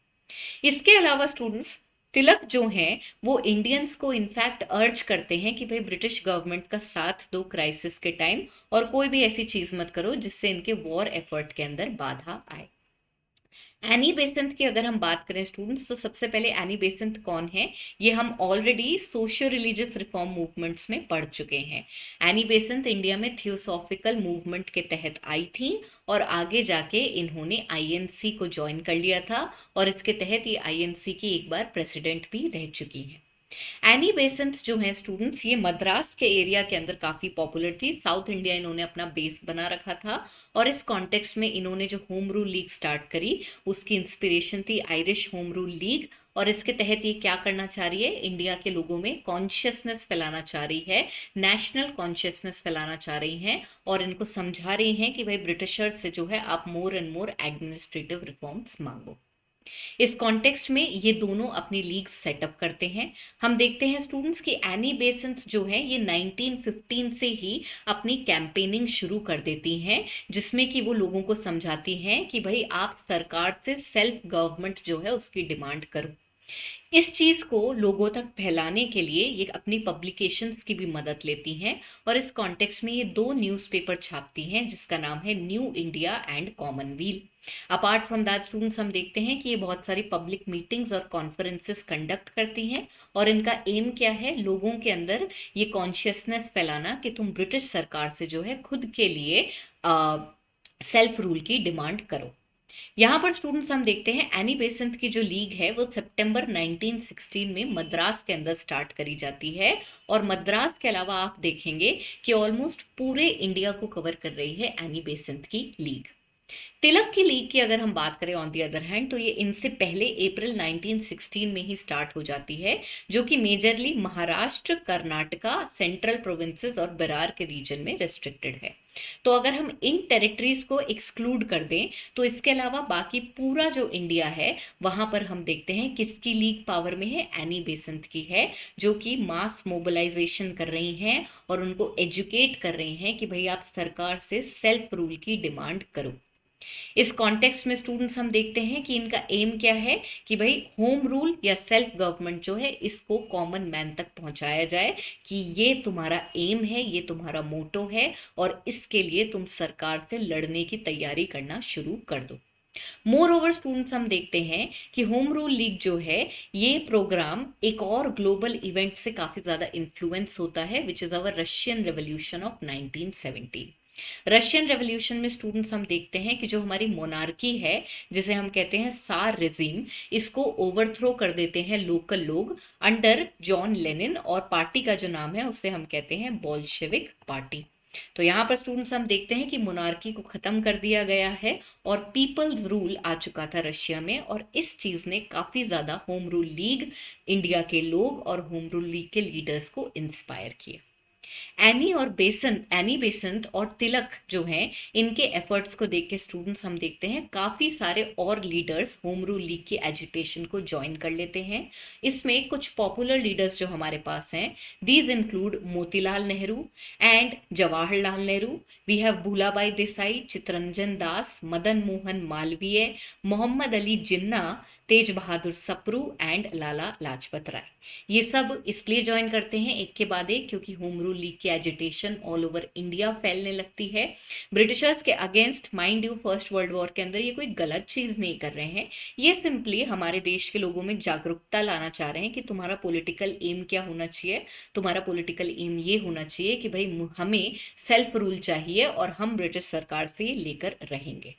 इसके अलावा स्टूडेंट्स तिलक जो हैं वो इंडियंस को इनफैक्ट अर्ज करते हैं कि भाई ब्रिटिश गवर्नमेंट का साथ दो क्राइसिस के टाइम, और कोई भी ऐसी चीज मत करो जिससे इनके वॉर एफर्ट के अंदर बाधा आए। एनी बेसेंट की अगर हम बात करें स्टूडेंट्स तो सबसे पहले एनी बेसेंट कौन है ये हम already socio religious reform movements में पढ़ चुके हैं। एनी बेसेंट इंडिया में थियोसॉफिकल मूवमेंट के तहत आई थी, और आगे जाके इन्होंने आईएनसी को ज्वाइन कर लिया था, और इसके तहत ये आईएनसी की एक बार प्रेसिडेंट भी रह चुकी हैं। एनी बेसेंट जो है स्टूडेंट्स ये मद्रास के एरिया के अंदर काफी पॉपुलर थी, साउथ इंडिया इन्होंने अपना बेस बना रखा था, और इस कॉन्टेक्स्ट में इन्होंने जो होम रूल लीग स्टार्ट करी उसकी इंस्पिरेशन थी आयरिश होम रूल लीग। और इसके तहत ये क्या करना चाह रही है, इंडिया के लोगों में कॉन्शियसनेस फैलाना चाह रही है, नेशनल कॉन्शियसनेस फैलाना चाह रही हैं, और इनको समझा रही हैं कि भाई ब्रिटिशर्स से जो है आप more and more administrative reforms मांगो। इस कॉन्टेक्स्ट में ये दोनों अपनी लीग सेटअप करते हैं। हम देखते हैं स्टूडेंट्स की एनी बेसेंट जो है ये 1915 से ही अपनी कैंपेनिंग शुरू कर देती हैं, जिसमें कि वो लोगों को समझाती हैं कि भाई आप सरकार से सेल्फ गवर्नमेंट जो है उसकी डिमांड करो। इस चीज को लोगों तक फैलाने के लिए ये अपनी पब्लिकेशंस की भी मदद लेती हैं, और इस कॉन्टेक्स्ट में ये दो न्यूज़पेपर छापती हैं जिसका नाम है new India and Commonwealth. Apart from that students हम देखते हैं कि ये बहुत सारी पब्लिक मीटिंग्स और कॉन्फ्रेंसेस कंडक्ट करती हैं, और इनका एम क्या है, लोगों के अंदर ये कॉन्शियसनेस फैलाना कि तुम ब्रिटिश सरकार से जो है खुद के लिए सेल्फ रूल की डिमांड करो। यहाँ पर स्टूडेंट्स हम देखते हैं एनी बेसेंट की जो लीग है वो सितंबर 1916 में मद्रास के अंदर स्टार्ट करी जाती है, और मद्रास के अलावा आप देखेंगे कि ऑलमोस्ट पूरे इंडिया को कवर कर रही है एनी बेसेंट की लीग। तिलक की लीग की अगर हम बात करें ऑन दी अदर हैंड तो ये इनसे पहले अप्रैल 1916 में ही स्टार्ट हो जाती है, जो कि majorly Maharashtra, Karnataka, central provinces और बिरार के रीजन में रेस्ट्रिक्टेड है। तो अगर हम इन टेरिटरीज को एक्सक्लूड कर दें तो इसके अलावा बाकी पूरा जो इंडिया है वहां पर हम देखते हैं किसकी लीग पावर में है, एनी बेसेंट की है, जो कि मास मोबिलाइजेशन कर रही हैं और उनको एजुकेट कर रही हैं कि भाई आप सरकार से सेल्फ रूल की डिमांड करो। इस कॉन्टेक्स्ट में स्टूडेंट्स हम देखते हैं कि इनका एम क्या है कि भाई होम रूल या सेल्फ गवर्नमेंट जो है इसको कॉमन मैन तक पहुंचाया जाए, कि ये तुम्हारा एम है, ये तुम्हारा मोटो है, और इसके लिए तुम सरकार से लड़ने की तैयारी करना शुरू कर दो। मोर ओवर स्टूडेंट्स हम देखते हैं कि होम रूल लीग जो है ये प्रोग्राम एक और ग्लोबल इवेंट से काफी ज्यादा इन्फ्लुएंस होता है, which is our Russian revolution of 1917। Russian revolution में स्टूडेंट्स हम देखते हैं कि जो हमारी मोनार्की है जिसे हम कहते हैं सार रेजिम, इसको ओवरथ्रो कर देते हैं लोकल लोग अंडर जॉन लेनिन, और पार्टी का जो नाम है उसे हम कहते हैं बोल्शेविक पार्टी। तो यहाँ पर स्टूडेंट्स हम देखते हैं कि मोनार्की को खत्म कर दिया गया है और पीपल्स रूल आ चुका था रशिया में, और इस चीज ने काफी ज्यादा होम रूल लीग, इंडिया के लोग और होम रूल लीग के लीडर्स को इंस्पायर किया। एनी बेसेंट और तिलक जो हैं इनके एफर्ट्स को देख के स्टूडेंट्स हम देखते हैं काफी सारे और लीडर्स होम रूल लीग की एजिटेशन को ज्वाइन कर लेते हैं। इसमें कुछ पॉपुलर लीडर्स जो हमारे पास हैं, these include Motilal Nehru and Jawaharlal Nehru, we have Bhulabhai Desai, Chittaranjan Das, Madan Mohan Malviya, Mohammad Ali Jinnah, Tej Bahadur Sapru and Lala Lajpat Rai. ये सब इसलिए ज्वाइन करते हैं एक के बाद एक क्योंकि होम रूल लीग की एजिटेशन ऑल ओवर इंडिया फैलने लगती है। ब्रिटिशर्स के against, mind you first World war के अंदर ये कोई गलत चीज नहीं कर रहे हैं, ये सिंपली हमारे देश के लोगों में जागरूकता लाना चाह रहे हैं कि तुम्हारा पॉलिटिकल एम क्या होना चाहिए। तुम्हारा पॉलिटिकल एम ये होना चाहिए कि भाई हमें सेल्फ रूल चाहिए और हम ब्रिटिश सरकार से लेकर रहेंगे।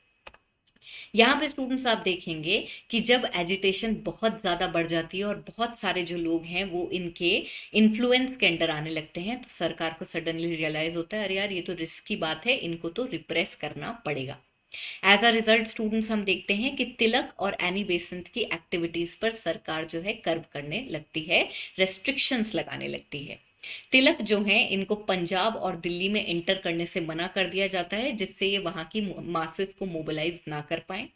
यहाँ पे स्टूडेंट्स आप देखेंगे कि जब एजिटेशन बहुत ज़्यादा बढ़ जाती है और बहुत सारे जो लोग हैं वो इनके इन्फ्लुएंस के अंडर आने लगते हैं, तो सरकार को सडनली रियलाइज होता है अरे यार ये तो रिस्क की बात है, इनको तो रिप्रेस करना पड़ेगा। एज अ रिजल्ट स्टूडेंट्स हम देखते हैं कि तिलक और एनी बेसेंट की एक्टिविटीज पर सरकार जो है कर्ब करने लगती है, रेस्ट्रिक्शंस लगाने लगती है। तिलक जो है इनको पंजाब और दिल्ली में एंटर करने से मना कर दिया जाता है जिससे ये वहां की मासेस को मोबिलाइज ना कर पाए।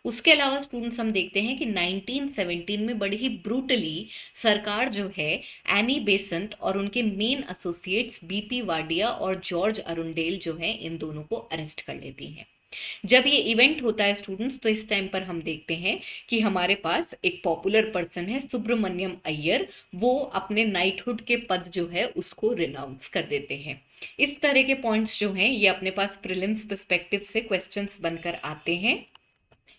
उसके अलावा स्टूडेंट्स हम देखते हैं कि 1917 में बड़ी ही ब्रूटली सरकार जो है एनी बेसेंट और उनके मेन एसोसिएट्स बीपी वाडिया और जॉर्ज अरुंडेल जो है इन दोनों को अरेस्ट कर लेती हैं। जब ये इवेंट होता है स्टूडेंट्स तो इस टाइम पर हम देखते हैं कि हमारे पास एक पॉपुलर पर्सन है सुब्रमण्यम अय्यर, वो अपने नाइटहुड के पद जो है उसको रिनाउंस कर देते हैं। इस तरह के पॉइंट्स जो हैं ये अपने पास प्रीलिम्स पर्सपेक्टिव से क्वेश्चंस बनकर आते हैं,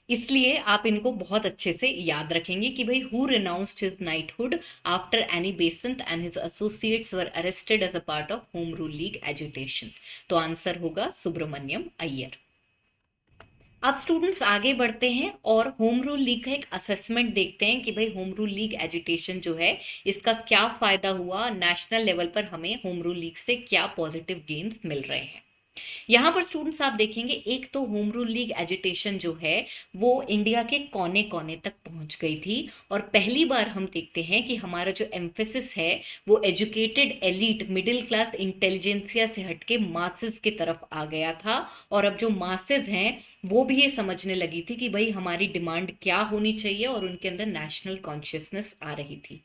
इसलिए आप इनको बहुत अच्छे से याद रखेंगे कि भाई who renounced his knighthood after Annie Besant and his associates were arrested as a part of Home Rule League agitation. तो आंसर होगा सुब्रमण्यम अय्यर। अब स्टूडेंट्स आगे बढ़ते हैं और होम रूल लीग का एक असेसमेंट देखते हैं कि भाई होम रूल लीग एजुटेशन जो है इसका क्या फायदा हुआ, नेशनल लेवल पर हमें होम रूल लीग से क्या पॉजिटिव गेन्स मिल रहे हैं। यहाँ पर स्टूडेंट्स आप देखेंगे एक तो होम रूल लीग एजुटेशन जो है वो इंडिया के कोने कोने तक पहुंच गई थी और पहली बार हम देखते हैं कि हमारा जो एम्फेसिस है वो educated elite middle class intelligentsia से हटके मासेस की तरफ आ गया था। और अब जो मासेस हैं वो भी ये समझने लगी थी कि भाई हमारी डिमांड क्या होनी चाहिए और उनके अंदर नेशनल कॉन्शियसनेस आ रही थी।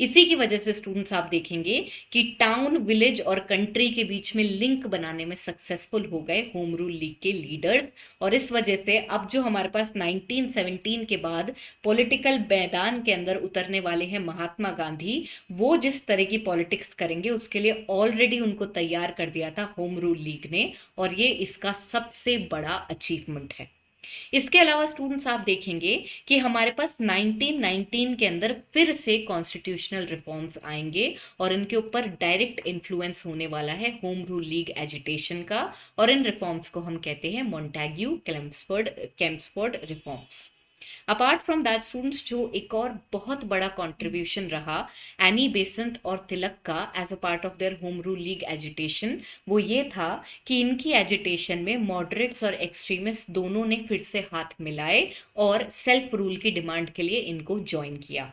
इसी की वजह से स्टूडेंट्स आप देखेंगे कि टाउन, विलेज और कंट्री के बीच में लिंक बनाने में सक्सेसफुल हो गए होम रूल लीग के लीडर्स। और इस वजह से अब जो हमारे पास 1917 के बाद पॉलिटिकल मैदान के अंदर उतरने वाले हैं महात्मा गांधी, वो जिस तरह की पॉलिटिक्स करेंगे उसके लिए ऑलरेडी उनको तैयार कर दिया था होम रूल लीग ने, और ये इसका सबसे बड़ा अचीवमेंट है। इसके अलावा स्टूडेंट्स आप देखेंगे कि हमारे पास 1919 के अंदर फिर से कॉन्स्टिट्यूशनल रिफॉर्म्स आएंगे और इनके ऊपर डायरेक्ट इन्फ्लुएंस होने वाला है होम रूल लीग एजुटेशन का, और इन रिफॉर्म्स को हम कहते हैं Montagu Chelmsford reforms. Apart from that students जो एक और बहुत बड़ा कंट्रीब्यूशन रहा एनी बेसेंट और तिलक का as a part of their Home Rule League agitation, वो ये था कि इनकी एजुटेशन में मॉडरेट्स और एक्सट्रीमिस्ट दोनों ने फिर से हाथ मिलाए और सेल्फ रूल की डिमांड के लिए इनको ज्वाइन किया।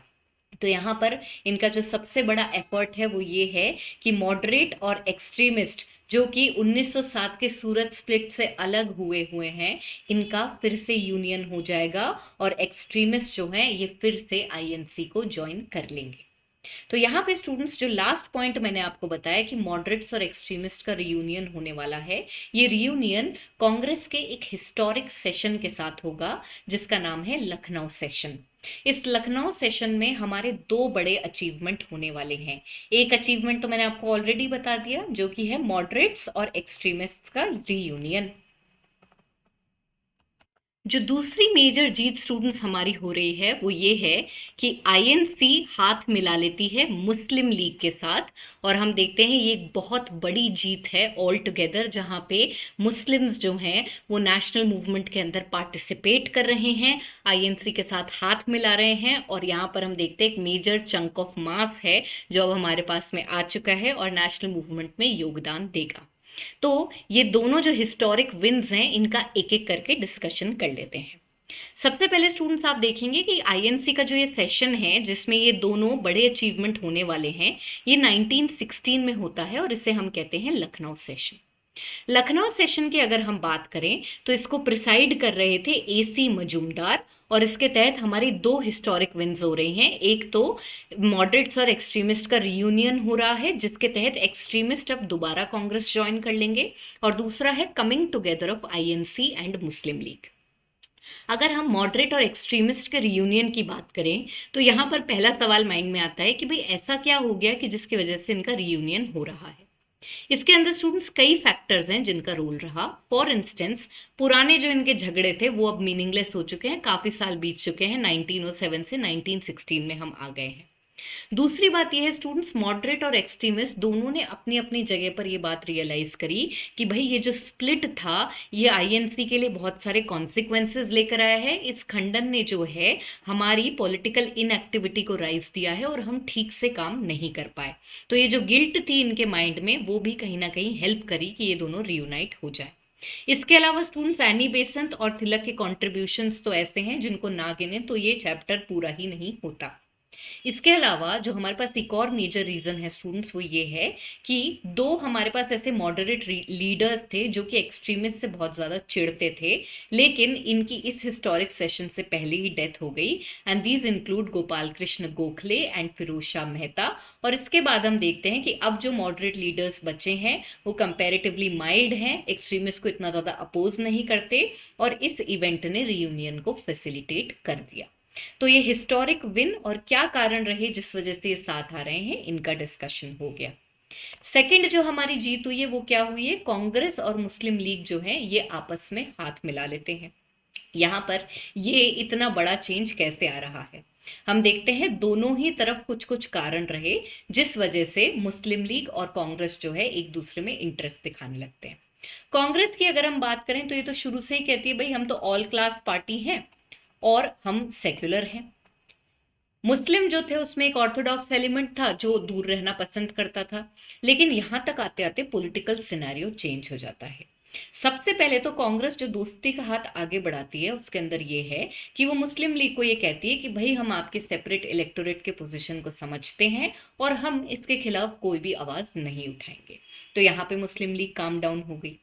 तो यहाँ पर इनका जो सबसे बड़ा एफर्ट है वो ये है कि मॉडरेट और एक्सट्रीमिस्ट जो कि 1907 के सूरत स्प्लिट से अलग हुए हुए हैं, इनका फिर से यूनियन हो जाएगा और एक्सट्रीमिस्ट जो हैं ये फिर से आईएनसी को ज्वाइन कर लेंगे। तो यहाँ पे स्टूडेंट्स जो लास्ट पॉइंट मैंने आपको बताया कि मॉडरेट्स और एक्सट्रीमिस्ट का रियूनियन होने वाला है, ये रियूनियन कांग्रेस के एक हिस्टोरिक सेशन के साथ होगा जिसका नाम है लखनऊ सेशन। इस लखनऊ सेशन में हमारे दो बड़े अचीवमेंट होने वाले हैं। एक अचीवमेंट तो मैंने आपको ऑलरेडी बता दिया जो कि है मॉडरेट्स और एक्सट्रीमिस्ट्स का रियूनियन। जो दूसरी मेजर जीत स्टूडेंट्स हमारी हो रही है वो ये है कि आईएनसी हाथ मिला लेती है मुस्लिम लीग के साथ, और हम देखते हैं ये एक बहुत बड़ी जीत है ऑल टुगेदर जहाँ पे मुस्लिम्स जो हैं वो नेशनल मूवमेंट के अंदर पार्टिसिपेट कर रहे हैं, आईएनसी के साथ हाथ मिला रहे हैं, और यहाँ पर हम देखते हैं एक मेजर चंक ऑफ मास है जो अब हमारे पास में आ चुका है और नेशनल मूवमेंट में योगदान देगा। तो ये दोनों जो हिस्टोरिक विन्स हैं इनका एक एक करके डिस्कशन कर लेते हैं। सबसे पहले स्टूडेंट्स आप देखेंगे कि आईएनसी का जो ये सेशन है जिसमें ये दोनों बड़े अचीवमेंट होने वाले हैं, ये 1916 में होता है और इसे हम कहते हैं लखनऊ सेशन। लखनऊ सेशन की अगर हम बात करें तो इसको प्रिसाइड कर रहे थे एसी मजूमदार, और इसके तहत हमारी दो हिस्टोरिक विन्स हो रही हैं। एक तो मॉडरेट्स और एक्सट्रीमिस्ट का रियूनियन हो रहा है जिसके तहत एक्सट्रीमिस्ट अब दोबारा कांग्रेस ज्वाइन कर लेंगे, और दूसरा है coming together of INC and Muslim league. अगर हम मॉडरेट और एक्सट्रीमिस्ट के रियूनियन की बात करें तो यहाँ पर पहला सवाल माइंड में आता है कि भाई ऐसा क्या हो गया कि जिसकी वजह से इनका रियूनियन हो रहा है। इसके अंदर स्टूडेंट्स कई फैक्टर्स हैं जिनका रोल रहा। फॉर इंस्टेंस, पुराने जो इनके झगड़े थे वो अब मीनिंगलेस हो चुके हैं, काफी साल बीत चुके हैं, 1907 से 1916 में हम आ गए हैं। दूसरी बात यह है स्टूडेंट्स, मॉडरेट और एक्सट्रीमिस्ट दोनों ने अपनी अपनी जगह पर ये बात रियलाइज करी कि भाई ये जो स्प्लिट था ये आईएनसी के लिए बहुत सारे कॉन्सिक्वेंसेस लेकर आया है। इस खंडन ने जो है हमारी पॉलिटिकल इनएक्टिविटी को राइज दिया है और हम ठीक से काम नहीं कर पाए। तो ये जो गिल्ट थी इनके माइंड में वो भी कहीं ना कहीं हेल्प करी कि ये दोनों रियूनाइट हो जाए। इसके अलावा स्टूडेंट्स, एनी बेसेंट और तिलक के कॉन्ट्रीब्यूशंस तो ऐसे हैं जिनको ना गिने तो ये चैप्टर पूरा ही नहीं होता। इसके अलावा जो हमारे पास एक और मेजर रीजन है स्टूडेंट्स वो ये है कि दो हमारे पास ऐसे मॉडरेट लीडर्स थे जो कि एक्सट्रीमिस्ट से बहुत ज्यादा चिढ़ते थे, लेकिन इनकी इस हिस्टोरिक सेशन से पहले ही डेथ हो गई। And these include Gopal Krishna Gokhale and Firoz Shah Mehta. और इसके बाद हम देखते हैं कि अब जो मॉडरेट लीडर्स बचे हैं वो कंपैरेटिवली माइल्ड हैं, एक्सट्रीमिस्ट को इतना ज्यादा अपोज नहीं करते, और इस इवेंट ने रियूनियन को फैसिलिटेट कर दिया। तो ये हिस्टोरिक विन और क्या कारण रहे जिस वजह से ये साथ आ रहे हैं, इनका डिस्कशन हो गया। सेकंड जो हमारी जीत हुई है वो क्या हुई है, कांग्रेस और मुस्लिम लीग जो है ये आपस में हाथ मिला लेते हैं। यहां पर ये इतना बड़ा चेंज कैसे आ रहा है, हम देखते हैं दोनों ही तरफ कुछ कुछ कारण रहे जिस वजह से मुस्लिम लीग और कांग्रेस जो है एक दूसरे में इंटरेस्ट दिखाने लगते हैं। कांग्रेस की अगर हम बात करें तो ये तो शुरू से ही कहती है भाई हम तो ऑल क्लास पार्टी हैं और हम सेक्युलर हैं। मुस्लिम जो थे उसमें एक ऑर्थोडॉक्स एलिमेंट था जो दूर रहना पसंद करता था। लेकिन यहां तक आते आते पॉलिटिकल सिनेरियो चेंज हो जाता है। सबसे पहले तो कांग्रेस जो दोस्ती का हाथ आगे बढ़ाती है उसके अंदर ये है कि वो मुस्लिम लीग को ये कहती है कि भाई हम आपके सेपरेट इलेक्टोरेट के पोजीशन को समझते हैं और हम इसके खिलाफ कोई भी आवाज नहीं उठाएंगे। तो यहाँ पे मुस्लिम लीग काम डाउन हो गई।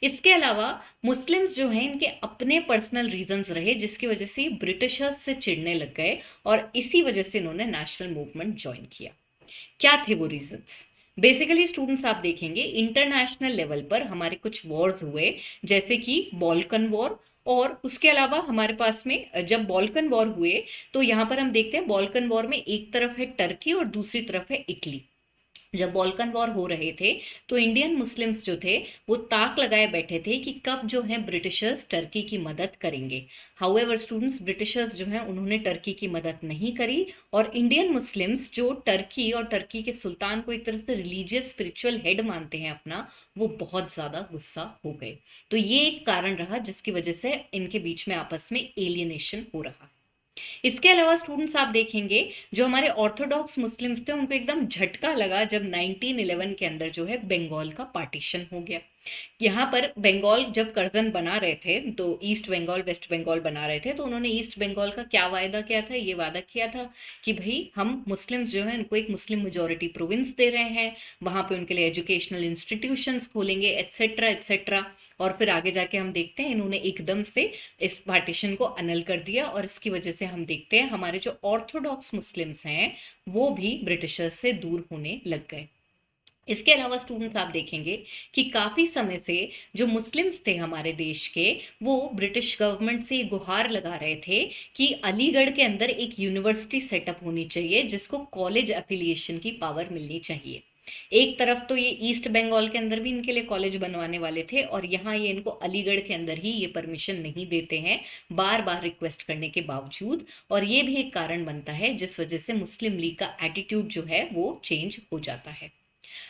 इसके अलावा मुस्लिम्स जो हैं इनके अपने पर्सनल रीजंस रहे जिसकी वजह से ब्रिटिशर्स से चिढ़ने लग गए और इसी वजह से इन्होंने नेशनल मूवमेंट ज्वाइन किया। क्या थे वो रीजंस? बेसिकली स्टूडेंट्स आप देखेंगे इंटरनेशनल लेवल पर हमारे कुछ वॉर्स हुए, जैसे कि बॉल्कन वॉर। और उसके अलावा हमारे पास में जब बॉल्कन वॉर हुए तो यहाँ पर हम देखते हैं बॉल्कन वॉर में एक तरफ है टर्की और दूसरी तरफ है इटली। जब बॉल्कन वॉर हो रहे थे तो इंडियन मुस्लिम्स जो थे वो ताक लगाए बैठे थे कि कब जो है ब्रिटिशर्स टर्की की मदद करेंगे। हाउएवर स्टूडेंट्स, ब्रिटिशर्स जो हैं उन्होंने टर्की की मदद नहीं करी और इंडियन मुस्लिम्स जो टर्की और टर्की के सुल्तान को एक तरह से रिलीजियस स्पिरिचुअल हेड मानते हैं अपना, वो बहुत ज्यादा गुस्सा हो गए। तो ये एक कारण रहा जिसकी वजह से इनके बीच में आपस में एलियनेशन हो रहा है। इसके अलावा स्टूडेंट्स आप देखेंगे जो हमारे ऑर्थोडॉक्स मुस्लिम्स थे उनको एकदम झटका लगा जब 1911 के अंदर जो है बंगाल का पार्टीशन हो गया। यहाँ पर बंगाल जब कर्जन बना रहे थे तो ईस्ट बंगाल वेस्ट बंगाल बना रहे थे, तो उन्होंने ईस्ट बंगाल का क्या वायदा किया था, ये वादा किया था कि भाई हम मुस्लिम्स जो है उनको एक मुस्लिम मेजोरिटी प्रोविंस दे रहे हैं, वहां पे उनके लिए एजुकेशनल इंस्टीट्यूशंस खोलेंगे एटसेट्रा एटसेट्रा। और फिर आगे जाके हम देखते हैं इन्होंने एकदम से इस पार्टीशन को अनल कर दिया और इसकी वजह से हम देखते हैं हमारे जो ऑर्थोडॉक्स मुस्लिम्स हैं वो भी ब्रिटिशर्स से दूर होने लग गए। इसके अलावा स्टूडेंट्स आप देखेंगे कि काफी समय से जो मुस्लिम्स थे हमारे देश के वो ब्रिटिश गवर्नमेंट से गुहार लगा रहे थे कि अलीगढ़ के अंदर एक यूनिवर्सिटी सेटअप होनी चाहिए जिसको कॉलेज एफिलिएशन की पावर मिलनी चाहिए। एक तरफ तो ये ईस्ट बंगाल के अंदर भी इनके लिए कॉलेज बनवाने वाले थे और यहाँ ये इनको अलीगढ़ के अंदर ही ये परमिशन नहीं देते हैं बार बार रिक्वेस्ट करने के बावजूद। और ये भी एक कारण बनता है जिस वजह से मुस्लिम लीग का एटीट्यूड जो है वो चेंज हो जाता है।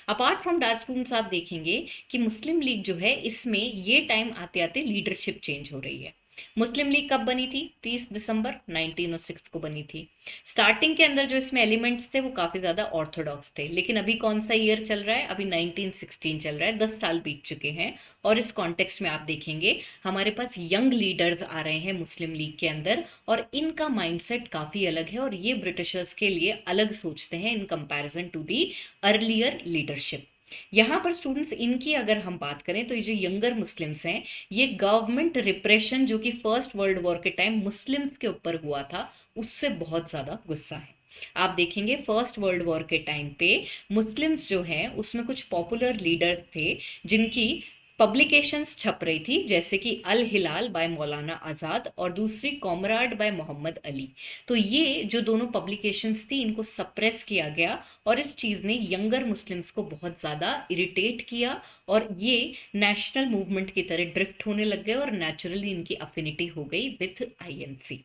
अपार्ट फ्रॉम दैट स्टूडेंट्स आप देखेंगे कि मुस्लिम लीग जो है इसमें ये टाइम आते आते लीडरशिप चेंज हो रही है। मुस्लिम लीग कब बनी थी? 30 दिसंबर 1906 को बनी थी। स्टार्टिंग के अंदर जो इसमें एलिमेंट्स थे वो काफी ज्यादा ऑर्थोडॉक्स थे, लेकिन अभी कौन सा ईयर चल रहा है? अभी 1916 चल रहा है, 10 साल बीत चुके हैं। और इस कॉन्टेक्स्ट में आप देखेंगे हमारे पास यंग लीडर्स आ रहे हैं मुस्लिम लीग के अंदर और इनका माइंडसेट काफी अलग है और ये ब्रिटिशर्स के लिए अलग सोचते हैं in comparison to the earlier leadership. यहाँ पर स्टूडेंट्स इनकी अगर हम बात करें तो ये जो यंगर मुस्लिम्स हैं ये गवर्नमेंट रिप्रेशन जो कि फर्स्ट वर्ल्ड वॉर के टाइम मुस्लिम्स के ऊपर हुआ था उससे बहुत ज्यादा गुस्सा है। आप देखेंगे फर्स्ट वर्ल्ड वॉर के टाइम पे मुस्लिम्स जो हैं उसमें कुछ पॉपुलर लीडर्स थे जिनकी पब्लिकेशंस छप रही थी, जैसे कि अल हिलाल बाय मौलाना आज़ाद और दूसरी कॉमराड बाय मोहम्मद अली। तो ये जो दोनों पब्लिकेशंस थी इनको सप्रेस किया गया, और इस चीज़ ने यंगर मुस्लिम्स को बहुत ज़्यादा इरिटेट किया, और ये नेशनल मूवमेंट की तरह ड्रिफ्ट होने लग गए, और नेचुरली इनकी अफिनिटी हो गई विथ आईएनसी।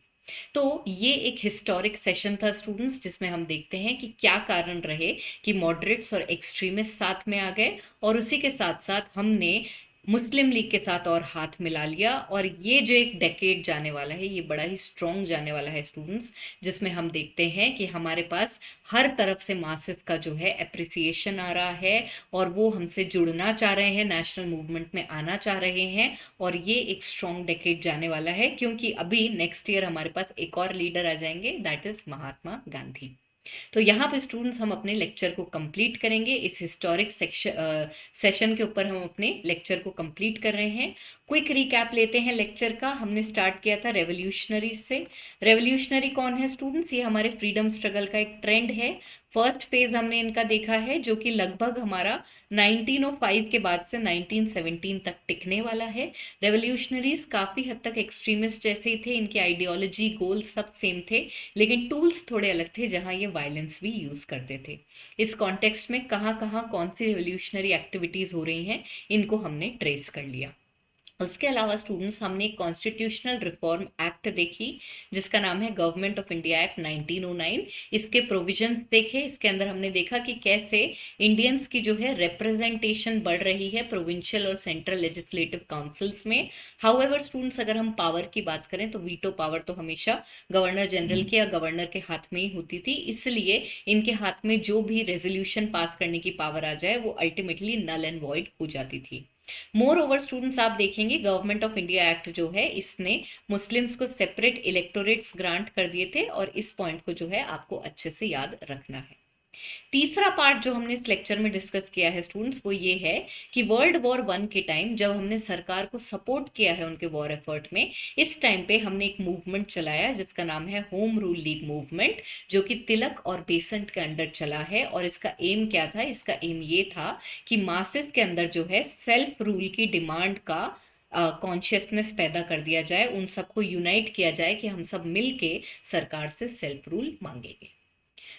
तो ये एक हिस्टोरिक सेशन था स्टूडेंट्स, जिसमें हम देखते हैं कि क्या कारण रहे कि मॉडरेट्स और एक्सट्रीमिस्ट साथ में आ गए, और उसी के साथ साथ हमने मुस्लिम लीग के साथ और हाथ मिला लिया। और ये जो एक डेकेड जाने वाला है, ये बड़ा ही स्ट्रॉन्ग जाने वाला है स्टूडेंट्स, जिसमें हम देखते हैं कि हमारे पास हर तरफ से मासेस का जो है अप्रिसिएशन आ रहा है, और वो हमसे जुड़ना चाह रहे हैं, नेशनल मूवमेंट में आना चाह रहे हैं। और ये एक स्ट्रॉन्ग डेकेड जाने वाला है, क्योंकि अभी नेक्स्ट ईयर हमारे पास एक और लीडर आ जाएंगे, दैट इज महात्मा गांधी। तो यहाँ पे स्टूडेंट्स हम अपने लेक्चर को कंप्लीट करेंगे, इस हिस्टोरिक सेशन के ऊपर हम अपने लेक्चर को कंप्लीट कर रहे हैं। क्विक रिकैप लेते हैं लेक्चर का। हमने स्टार्ट किया था रेवोल्यूशनरी से। रेवोल्यूशनरी कौन है स्टूडेंट्स? ये हमारे फ्रीडम स्ट्रगल का एक ट्रेंड है। फर्स्ट फेज हमने इनका देखा है, जो कि लगभग हमारा 1905 के बाद से 1917 तक टिकने वाला है। रेवोल्यूशनरीज काफी हद तक एक्सट्रीमिस्ट जैसे ही थे, इनकी आइडियोलॉजी गोल सब सेम थे, लेकिन टूल्स थोड़े अलग थे, जहां ये वायलेंस भी यूज करते थे। इस कॉन्टेक्स्ट में कहाँ कहाँ कौन सी रेवोल्यूशनरी एक्टिविटीज हो रही हैं, इनको हमने ट्रेस कर लिया। उसके अलावा स्टूडेंट्स हमने एक कॉन्स्टिट्यूशनल रिफॉर्म एक्ट देखी, जिसका नाम है गवर्नमेंट ऑफ इंडिया एक्ट 1909। इसके प्रोविजंस देखे। इसके अंदर हमने देखा कि कैसे इंडियंस की जो है रिप्रेजेंटेशन बढ़ रही है प्रोविंशियल और सेंट्रल लेजिस्लेटिव काउंसिल्स में। हाउएवर स्टूडेंट्स, अगर हम पावर की बात करें तो वीटो पावर तो हमेशा गवर्नर जनरल के या गवर्नर के हाथ में ही होती थी, इसलिए इनके हाथ में जो भी रेजोल्यूशन पास करने की पावर आ जाए वो अल्टीमेटली नल एंड वॉइड हो जाती थी। मोर ओवर स्टूडेंट्स, आप देखेंगे गवर्नमेंट ऑफ इंडिया एक्ट जो है, इसने मुस्लिम्स को सेपरेट इलेक्टोरेट्स ग्रांट कर दिए थे, और इस पॉइंट को जो है आपको अच्छे से याद रखना है। तीसरा पार्ट जो हमने इस लेक्चर में डिस्कस किया है स्टूडेंट्स, वो ये है कि वर्ल्ड वॉर वन के टाइम जब हमने सरकार को सपोर्ट किया है उनके वॉर एफर्ट में, इस टाइम पे हमने एक मूवमेंट चलाया जिसका नाम है होम रूल लीग मूवमेंट, जो कि तिलक और बेसेंट के अंडर चला है। और इसका एम क्या था? इसका एम ये था कि मासेस के अंदर जो है सेल्फ रूल की डिमांड का कॉन्शियसनेस पैदा कर दिया जाए, उन सबको यूनाइट किया जाए कि हम सब मिलके सरकार से सेल्फ रूल मांगेंगे।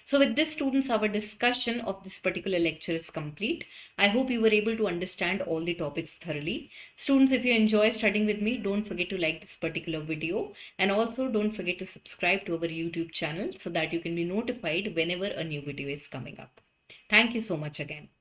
So with this students, our discussion of this particular lecture is complete. I hope you were able to understand all the topics thoroughly. Students, if you enjoy studying with me, don't forget to like this particular video, and also don't forget to subscribe to our YouTube channel so that you can be notified whenever a new video is coming up. Thank you so much again.